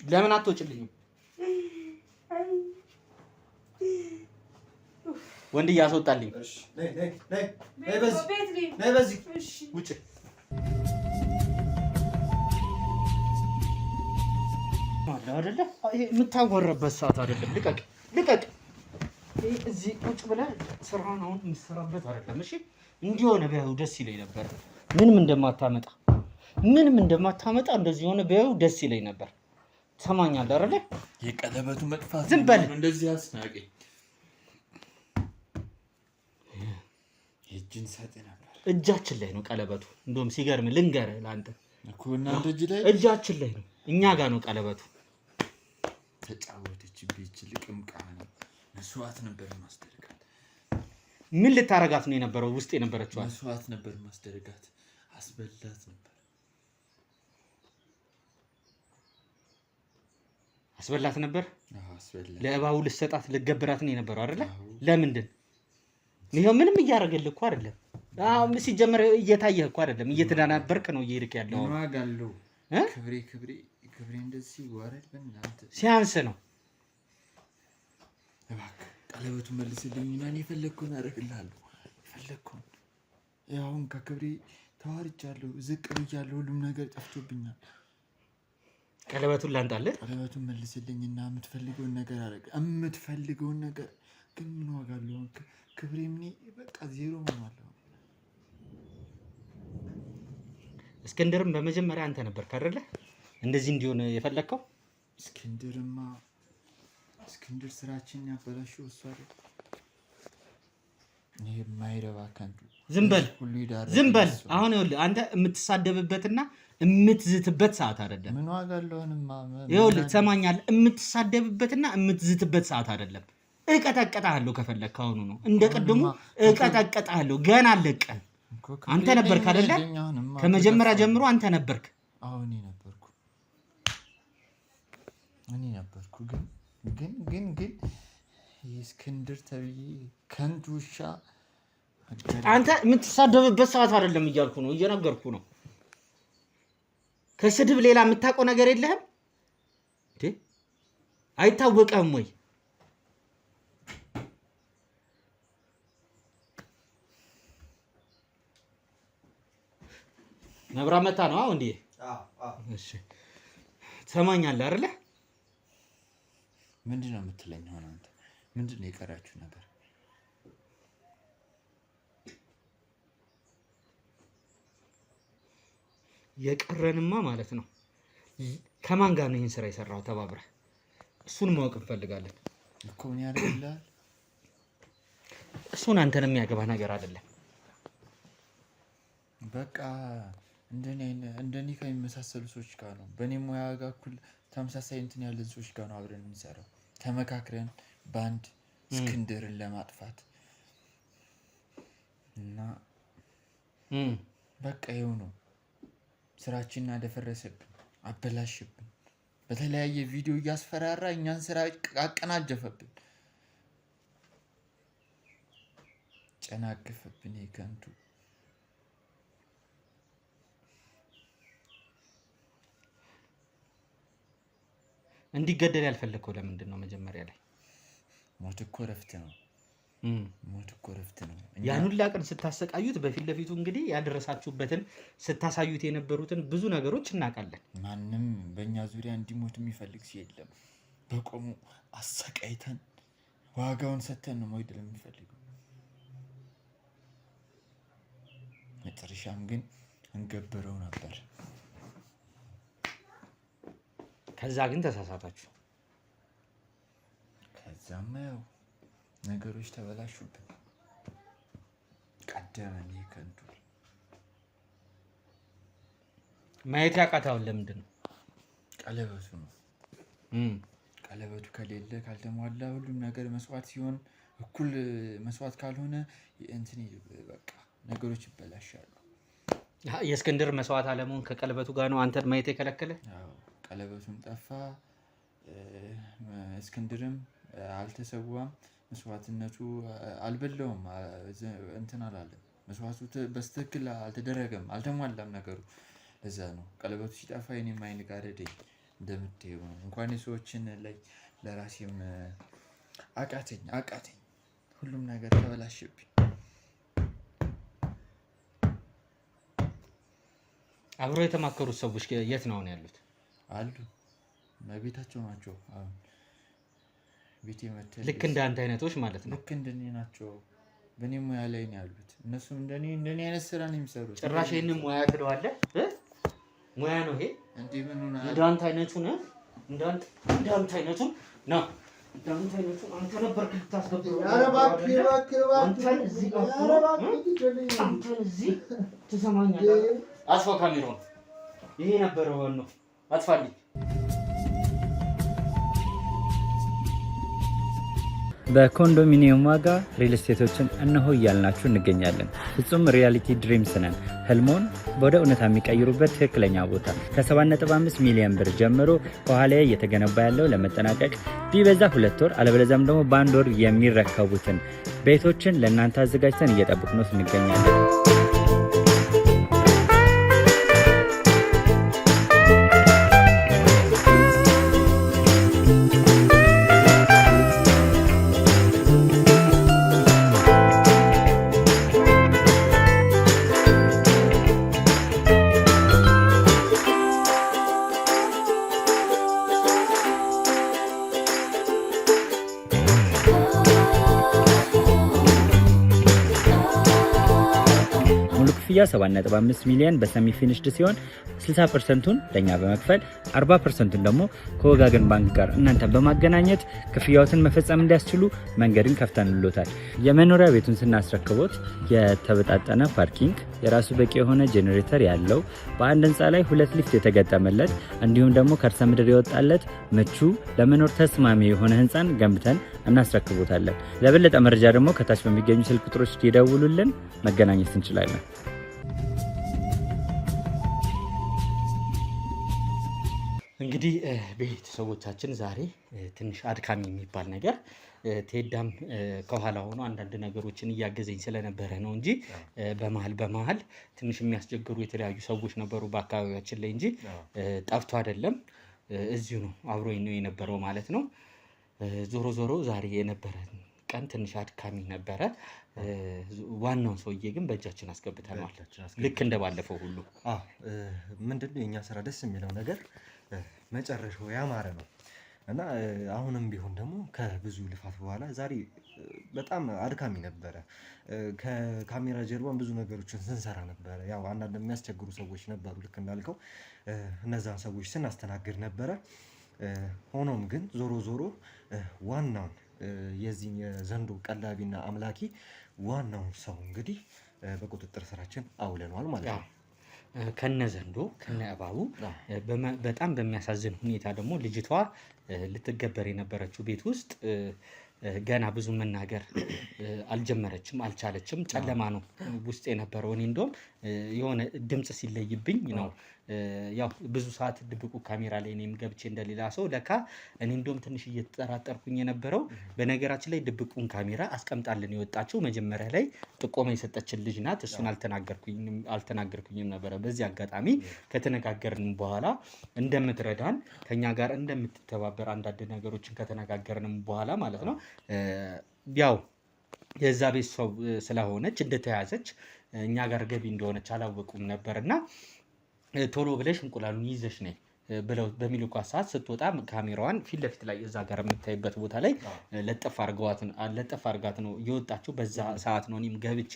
A: ለምን አትወጭልኝም? ወንድ እያስወጣልኝ። እሺ ነይ በዚህ ውጭ። አይደለ ይሄ የምታወራበት ሰዓት አይደለም። ልቀቅ። እዚህ ቁጭ ብለህ ስራውን አሁን የምትሰራበት አይደለም። እሺ እንዲህ ሆነ ቢያዩ ደስ ይለኝ ነበር። ምንም እንደማታመጣ እንደዚህ ሆነ ቢያዩ ደስ ይለኝ ነበር። ትሰማኛለህ አይደለ?
D: የቀለበቱ መጥፋት
A: ዝም በል።
D: እንደዚህ አስናቀኝ። እጅን ሰጥ ነበር።
A: እጃችን ላይ ነው ቀለበቱ። እንደውም ሲገርም ልንገርህ ለአንተ
D: እኮ እናንተ እጅ ላይ
A: እጃችን ላይ ነው፣ እኛ ጋር ነው ቀለበቱ።
D: ተጫወተችብኝ። ልቅምቃና መስዋዕት ነበር ማስደረጋት።
A: ምን ልታረጋት ነው የነበረው? ውስጥ የነበረችው
D: መስዋዕት ነበር ማስደረጋት። አስበላት ነበር።
A: አስበላት ነበር።
D: አስበላት።
A: ለእባቡ ልሰጣት ልገብራት ነው የነበረው አይደለ? ለምንድን ይሄው ምንም እያደረገልህ እኮ አይደለም። ሲጀመር እየታየህ እኮ አይደለም፣ እየተዳናበርክ ነው እየሄድክ ያለው።
D: ዋጋለው ክብሬ እንደዚህ ወረድ በእናንተ
A: ሲያንስ ነው።
D: እባክህ ቀለበቱን መልስልኝ እና እኔ የፈለግኩህን አደርግልሃለሁ። የፈለግኩህን አሁን ከክብሬ ተዋርጃለሁ፣ ዝቅ ብያለሁ፣ ሁሉም ነገር ጠፍቶብኛል።
A: ቀለበቱን ላንጣልህ።
D: ቀለበቱን መልስልኝ እና የምትፈልገውን ነገር አደርግ። የምትፈልገውን ነገር ግን ምን ዋጋ አለው? ክብሬ ምን በቃ ዜሮ ሆኗል።
A: እስክንድርም በመጀመሪያ አንተ ነበር አይደለ እንደዚህ እንዲሆን የፈለከው?
D: እስክንድር ስራችንን ያበላሽው እሱ አይደል? ይሄ ማይረባ ከንቱ።
A: ዝም በል። አሁን ይኸውልህ አንተ የምትሳደብበትና የምትዝትበት ሰዓት አይደለም።
D: ምን ዋጋ አለውንማ?
A: ይኸውልህ ትሰማኛለህ? የምትሳደብበትና የምትዝትበት ሰዓት አይደለም። እቀጠቅጥሃለሁ ከፈለክ አሁኑ ነው። እንደ ቅድሙ እቀጠቅጥሃለሁ። ገና አለቀህ። አንተ ነበርክ አይደለ? ከመጀመሪያ ጀምሮ አንተ ነበርክ።
D: አሁን እኔ ነበርኩ። ግን እስክንድር ተብዬ ከንቱ ውሻ።
A: አንተ የምትሳደብበት ሰዓት አይደለም እያልኩ ነው፣ እየነገርኩ ነው። ከስድብ ሌላ የምታውቀው ነገር የለህም እንዴ? አይታወቀህም ወይ? መብራት መታ ነው እንዴ? እሺ ትሰማኛለህ አይደለ?
D: ምንድን ነው የምትለኝ? ሆነ አንተ ምንድን ነው የቀራችሁ ነገር?
A: የቀረንማ ማለት ነው። ከማን ጋር ነው ይሄን ስራ የሰራው ተባብረህ? እሱን ማወቅ እንፈልጋለን
D: እኮ ምን ያደርግልሃል?
A: እሱን አንተን የሚያገባ ነገር አይደለም።
D: በቃ እንደኔ ከሚመሳሰሉ ሰዎች ጋር ነው በእኔ ሙያ ጋር እኩል ተመሳሳይ እንትን ያለን ሰዎች ጋር ነው አብረን የምንሰራው። ተመካክረን ባንድ እስክንድርን ለማጥፋት እና በቃ ይኸው ነው ስራችንን አደፈረሰብን፣ አበላሽብን። በተለያየ ቪዲዮ እያስፈራራ እኛን ስራ አቀናጀፈብን፣ ጨናገፈብን። ከንቱ
A: እንዲገደል ያልፈለከው ለምንድን ነው? መጀመሪያ ላይ
D: ሞት እኮ ረፍት ነው። ሞት እኮ ረፍት ነው።
A: ያን ሁላ ቀን ስታሰቃዩት በፊት ለፊቱ እንግዲህ ያደረሳችሁበትን ስታሳዩት የነበሩትን ብዙ ነገሮች እናውቃለን።
D: ማንም በእኛ ዙሪያ እንዲሞት የሚፈልግ ሰው የለም። በቆሙ አሰቃይተን ዋጋውን ሰተን ነው መግደል የሚፈልገው። መጨረሻም ግን እንገበረው ነበር።
A: ከዛ ግን ተሳሳታችሁ።
D: ከዛም ያው ነገሮች ተበላሹብን። ቀደመን። ከንቱ
A: ማየት ያቃታውን ለምንድን ነው?
D: ቀለበቱ ነው። ቀለበቱ ከሌለ ካልተሟላ ሁሉም ነገር መስዋዕት ሲሆን እኩል መስዋዕት ካልሆነ እንትን በቃ ነገሮች ይበላሻሉ።
A: የእስክንድር መስዋዕት አለመሆን ከቀለበቱ ጋር ነው አንተን ማየት የከለከለ?
D: አዎ ቀለበቱም ጠፋ፣ እስክንድርም አልተሰዋም፣ መስዋዕትነቱ አልበላውም፣ እንትን አላለም። መስዋዕቱ በስትክክል አልተደረገም፣ አልተሟላም ነገሩ። ለዛ ነው ቀለበቱ ሲጠፋ የኔም አይን ጋረደኝ። እንደምትሄው እንኳን የሰዎችን ላይ ለራሴም አቃተኝ። ሁሉም ነገር ተበላሽብኝ።
A: አብሮ የተማከሩት ሰዎች የት ነው ያሉት?
D: አሉ ቤታቸው ናቸው። አሁን ቤቴ መተል
A: ልክ እንደ አንተ አይነቶች ማለት ነው።
D: ልክ እንደኔ ናቸው። በእኔ ሙያ ላይ ነው ያሉት። እነሱም እንደኔ አይነት ስራ ነው የሚሰሩት።
A: ጭራሽ ይሄንን ሙያ ትለዋለህ? ሙያ ነው ይሄ?
D: እንዴ ምን ሆነ?
A: እንዳንተ አይነቱ ነው። እንዳንተ አይነቱ ነው። እንዳንተ አይነቱ አንተ ነበር ልታስገብረው።
F: ኧረ እባክህ
A: አንተን እዚህ ትሰማኛለህ? አጥፋው ካሜራውን። ይሄ ነበር ነው። አጥፋልኝ።
E: በኮንዶሚኒየም ዋጋ ሪል ስቴቶችን እነሆ እያልናችሁ እንገኛለን። ፍጹም ሪያሊቲ ድሪምስ ነን። ህልሞን ወደ እውነታ የሚቀይሩበት ትክክለኛ ቦታ። ከ7.5 ሚሊዮን ብር ጀምሮ ከኋላ እየተገነባ ያለው ለመጠናቀቅ ቢበዛ 2 ወር አለበለዚያም ደግሞ በ1 ወር የሚረከቡትን ቤቶችን ለእናንተ አዘጋጅተን እየጠበቅነው እንገኛለን። ክፍያ 7.5 ሚሊዮን በሰሚ ፊኒሽድ ሲሆን 60%ቱን ለኛ በመክፈል 40%ቱን ደግሞ ከወጋገን ባንክ ጋር እናንተ በማገናኘት ክፍያዎትን መፈጸም እንዲያስችሉ መንገድን ከፍተንልዎታል። የመኖሪያ ቤቱን ስናስረክቦት የተበጣጠነ ፓርኪንግ፣ የራሱ በቂ የሆነ ጄኔሬተር ያለው በአንድ ህንፃ ላይ 2 ሊፍት የተገጠመለት እንዲሁም ደግሞ ከርሰ ምድር የወጣለት ምቹ ለመኖር ተስማሚ የሆነ ህንፃን ገንብተን እናስረክቦታለን። ለበለጠ መረጃ ደግሞ ከታች በሚገኙ ስልክ ቁጥሮች ይደውሉልን፣ መገናኘት እንችላለን።
A: እንግዲህ ቤተሰቦቻችን ዛሬ ትንሽ አድካሚ የሚባል ነገር ቴዳም ከኋላ ሆኖ አንዳንድ ነገሮችን እያገዘኝ ስለነበረ ነው እንጂ በመሀል ትንሽ የሚያስቸግሩ የተለያዩ ሰዎች ነበሩ በአካባቢያችን ላይ እንጂ ጠፍቶ አይደለም። እዚሁ ነው አብሮኝ ነው የነበረው ማለት ነው። ዞሮ ዛሬ የነበረ ቀን ትንሽ አድካሚ ነበረ። ዋናው ሰውዬ ግን በእጃችን አስገብተናል፣ ልክ እንደባለፈው ሁሉ።
F: ምንድነው የኛ ስራ ደስ የሚለው ነገር መጨረሻው ያማረ ነው። እና አሁንም ቢሆን ደግሞ ከብዙ ልፋት በኋላ ዛሬ በጣም አድካሚ ነበረ። ከካሜራ ጀርባን ብዙ ነገሮችን ስንሰራ ነበረ። ያው አንዳንድ የሚያስቸግሩ ሰዎች ነበሩ ልክ እንዳልከው እነዛን ሰዎች ስናስተናግድ ነበረ። ሆኖም ግን ዞሮ ዞሮ ዋናውን የዚህን የዘንዶ ቀላቢና አምላኪ ዋናውን ሰው እንግዲህ በቁጥጥር ስራችን አውለነዋል ማለት ነው።
A: ከነ ዘንዶ ከነ እባቡ በጣም በሚያሳዝን ሁኔታ ደግሞ ልጅቷ ልትገበር የነበረችው ቤት ውስጥ ገና ብዙ መናገር አልጀመረችም፣ አልቻለችም። ጨለማ ነው ውስጥ የነበረው። እኔ እንደውም የሆነ ድምፅ ሲለይብኝ ነው ያው ብዙ ሰዓት ድብቁ ካሜራ ላይ እኔም ገብቼ እንደሌላ ሰው ለካ እኔ እንደውም ትንሽ እየተጠራጠርኩኝ የነበረው በነገራችን ላይ ድብቁን ካሜራ አስቀምጣልን የወጣችው መጀመሪያ ላይ ጥቆማ የሰጠችን ልጅ ናት። እሱን አልተናገርኩኝም ነበረ። በዚህ አጋጣሚ ከተነጋገርን በኋላ እንደምትረዳን ከኛ ጋር እንደምትተባበር አንዳንድ ነገሮችን ከተነጋገርንም በኋላ ማለት ነው ያው የዛ ቤት ሰው ስለሆነች እንደተያዘች እኛ ጋር ገቢ እንደሆነች አላወቁም ነበርና ቶሎ ብለሽ እንቁላሉን ይዘሽ ነይ ብለው በሚልኳት ሰዓት ስትወጣ ካሜራዋን ፊት ለፊት ላይ እዛ ጋር የምታይበት ቦታ ላይ ለጠፍ አርጋት ነው የወጣችው። በዛ ሰዓት ነው እኔም ገብቼ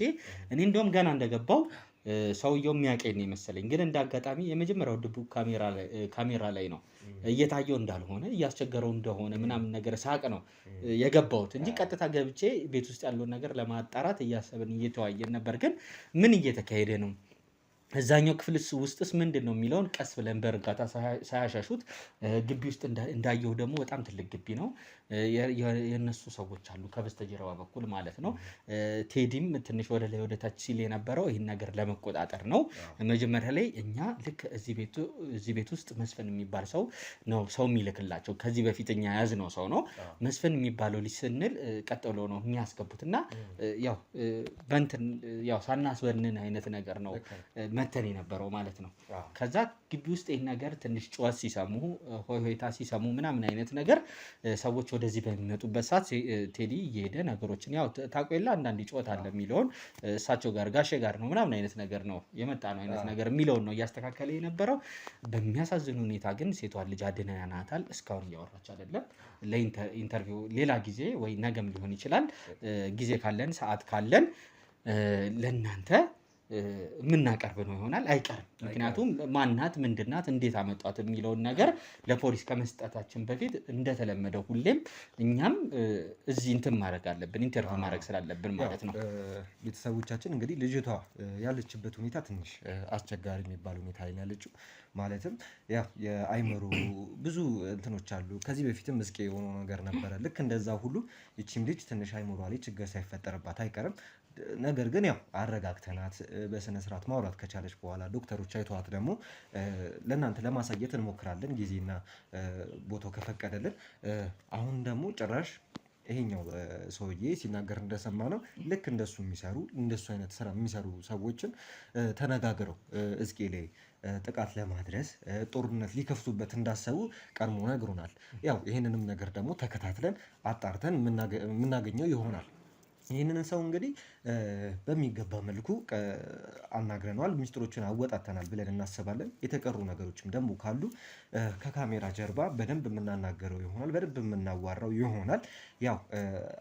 A: እኔ እንደውም ገና እንደገባው ሰውየው የሚያቀኝ ነው የመሰለኝ። ግን እንዳጋጣሚ የመጀመሪያው ድብቁ ካሜራ ላይ ነው እየታየው እንዳልሆነ እያስቸገረው እንደሆነ ምናምን ነገር ሳቅ ነው የገባሁት እንጂ ቀጥታ ገብቼ ቤት ውስጥ ያለውን ነገር ለማጣራት እያሰብን እየተዋየን ነበር። ግን ምን እየተካሄደ ነው እዛኛው ክፍል ውስጥስ ምንድን ነው የሚለውን ቀስ ብለን በእርጋታ ሳያሻሹት ግቢ ውስጥ እንዳየው ደግሞ በጣም ትልቅ ግቢ ነው። የነሱ ሰዎች አሉ ከበስተጀርባ በኩል ማለት ነው። ቴዲም ትንሽ ወደ ላይ ወደ ታች ሲል የነበረው ይህን ነገር ለመቆጣጠር ነው። መጀመሪያ ላይ እኛ ልክ እዚህ ቤት ውስጥ መስፍን የሚባል ሰው ነው ሰው የሚልክላቸው። ከዚህ በፊት እኛ ያዝነው ሰው ነው መስፍን የሚባለው ልጅ ስንል ቀጥሎ ነው የሚያስገቡት እና ያው ሳናስበንን አይነት ነገር ነው መተን የነበረው ማለት ነው። ከዛ ግቢ ውስጥ ይህን ነገር ትንሽ ጩኸት ሲሰሙ ሆይታ ሲሰሙ ምናምን አይነት ነገር ሰዎች ወደዚህ በሚመጡበት ሰዓት ቴዲ እየሄደ ነገሮችን ያው ታውቆ የለ አንዳንድ ጩኸት አለ የሚለውን እሳቸው ጋር ጋሼ ጋር ነው ምናምን አይነት ነገር ነው የመጣ ነው አይነት ነገር የሚለውን ነው እያስተካከለ የነበረው። በሚያሳዝን ሁኔታ ግን ሴቷን ልጅ አድነናታል። እስካሁን እያወራች አይደለም። ለኢንተርቪው ሌላ ጊዜ ወይ ነገም ሊሆን ይችላል ጊዜ ካለን ሰዓት ካለን ለእናንተ የምናቀርብ ነው ይሆናል። አይቀርም። ምክንያቱም ማናት ምንድናት እንዴት አመጧት የሚለውን ነገር ለፖሊስ ከመስጠታችን በፊት እንደተለመደው ሁሌም እኛም እዚህ እንትን ማድረግ አለብን፣ ኢንተርቪው ማድረግ ስላለብን ማለት ነው።
F: ቤተሰቦቻችን እንግዲህ ልጅቷ ያለችበት ሁኔታ ትንሽ አስቸጋሪ የሚባል ሁኔታ ላይ ያለችው ማለትም ያው የአይምሮ ብዙ እንትኖች አሉ። ከዚህ በፊትም እስቄ የሆነው ነገር ነበረ። ልክ እንደዛ ሁሉ ይቺም ልጅ ትንሽ አይምሯ ላይ ችግር ሳይፈጠርባት አይቀርም። ነገር ግን ያው አረጋግተናት በስነ ስርዓት ማውራት ከቻለች በኋላ ዶክተሮች አይተዋት ደግሞ ለእናንተ ለማሳየት እንሞክራለን ጊዜና ቦታው ከፈቀደልን። አሁን ደግሞ ጭራሽ ይሄኛው ሰውዬ ሲናገር እንደሰማ ነው ልክ እንደሱ አይነት ስራ የሚሰሩ ሰዎችን ተነጋግረው እስቄ ላይ ጥቃት ለማድረስ ጦርነት ሊከፍቱበት እንዳሰቡ ቀድሞ ነግሮናል። ያው ይህንንም ነገር ደግሞ ተከታትለን አጣርተን የምናገኘው ይሆናል። ይህንን ሰው እንግዲህ በሚገባ መልኩ አናግረነዋል፣ ሚስጥሮችን አወጣተናል ብለን እናስባለን። የተቀሩ ነገሮችም ደግሞ ካሉ ከካሜራ ጀርባ በደንብ የምናናገረው ይሆናል፣ በደንብ የምናዋራው ይሆናል። ያው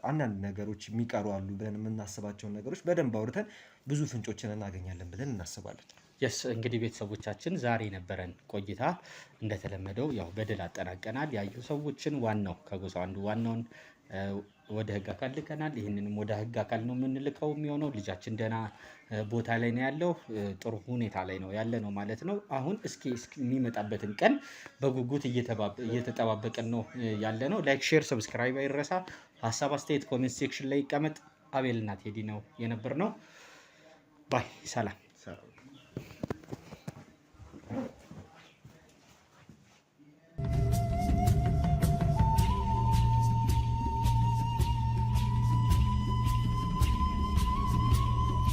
F: አንዳንድ ነገሮች የሚቀሩ አሉ ብለን የምናስባቸውን ነገሮች በደንብ አውርተን ብዙ ፍንጮችን እናገኛለን ብለን እናስባለን።
A: እንግዲህ ቤተሰቦቻችን ዛሬ የነበረን ቆይታ እንደተለመደው ያው በድል አጠናቀናል። ያዩ ሰዎችን ዋናው ከጎሳው አንዱ ዋናውን ወደ ህግ አካል ልከናል። ይህንንም ወደ ህግ አካል ነው የምንልከው የሚሆነው። ልጃችን ደህና ቦታ ላይ ነው ያለው፣ ጥሩ ሁኔታ ላይ ነው ያለ ነው ማለት ነው። አሁን እስኪ የሚመጣበትን ቀን በጉጉት እየተጠባበቅን ነው ያለ ነው። ላይክ፣ ሼር፣ ሰብስክራይብ አይረሳ። ሀሳብ አስተያየት ኮሜንት ሴክሽን ላይ ይቀመጥ። አቤልና ቴዲ ነው የነበር ነው። ባይ ሰላም።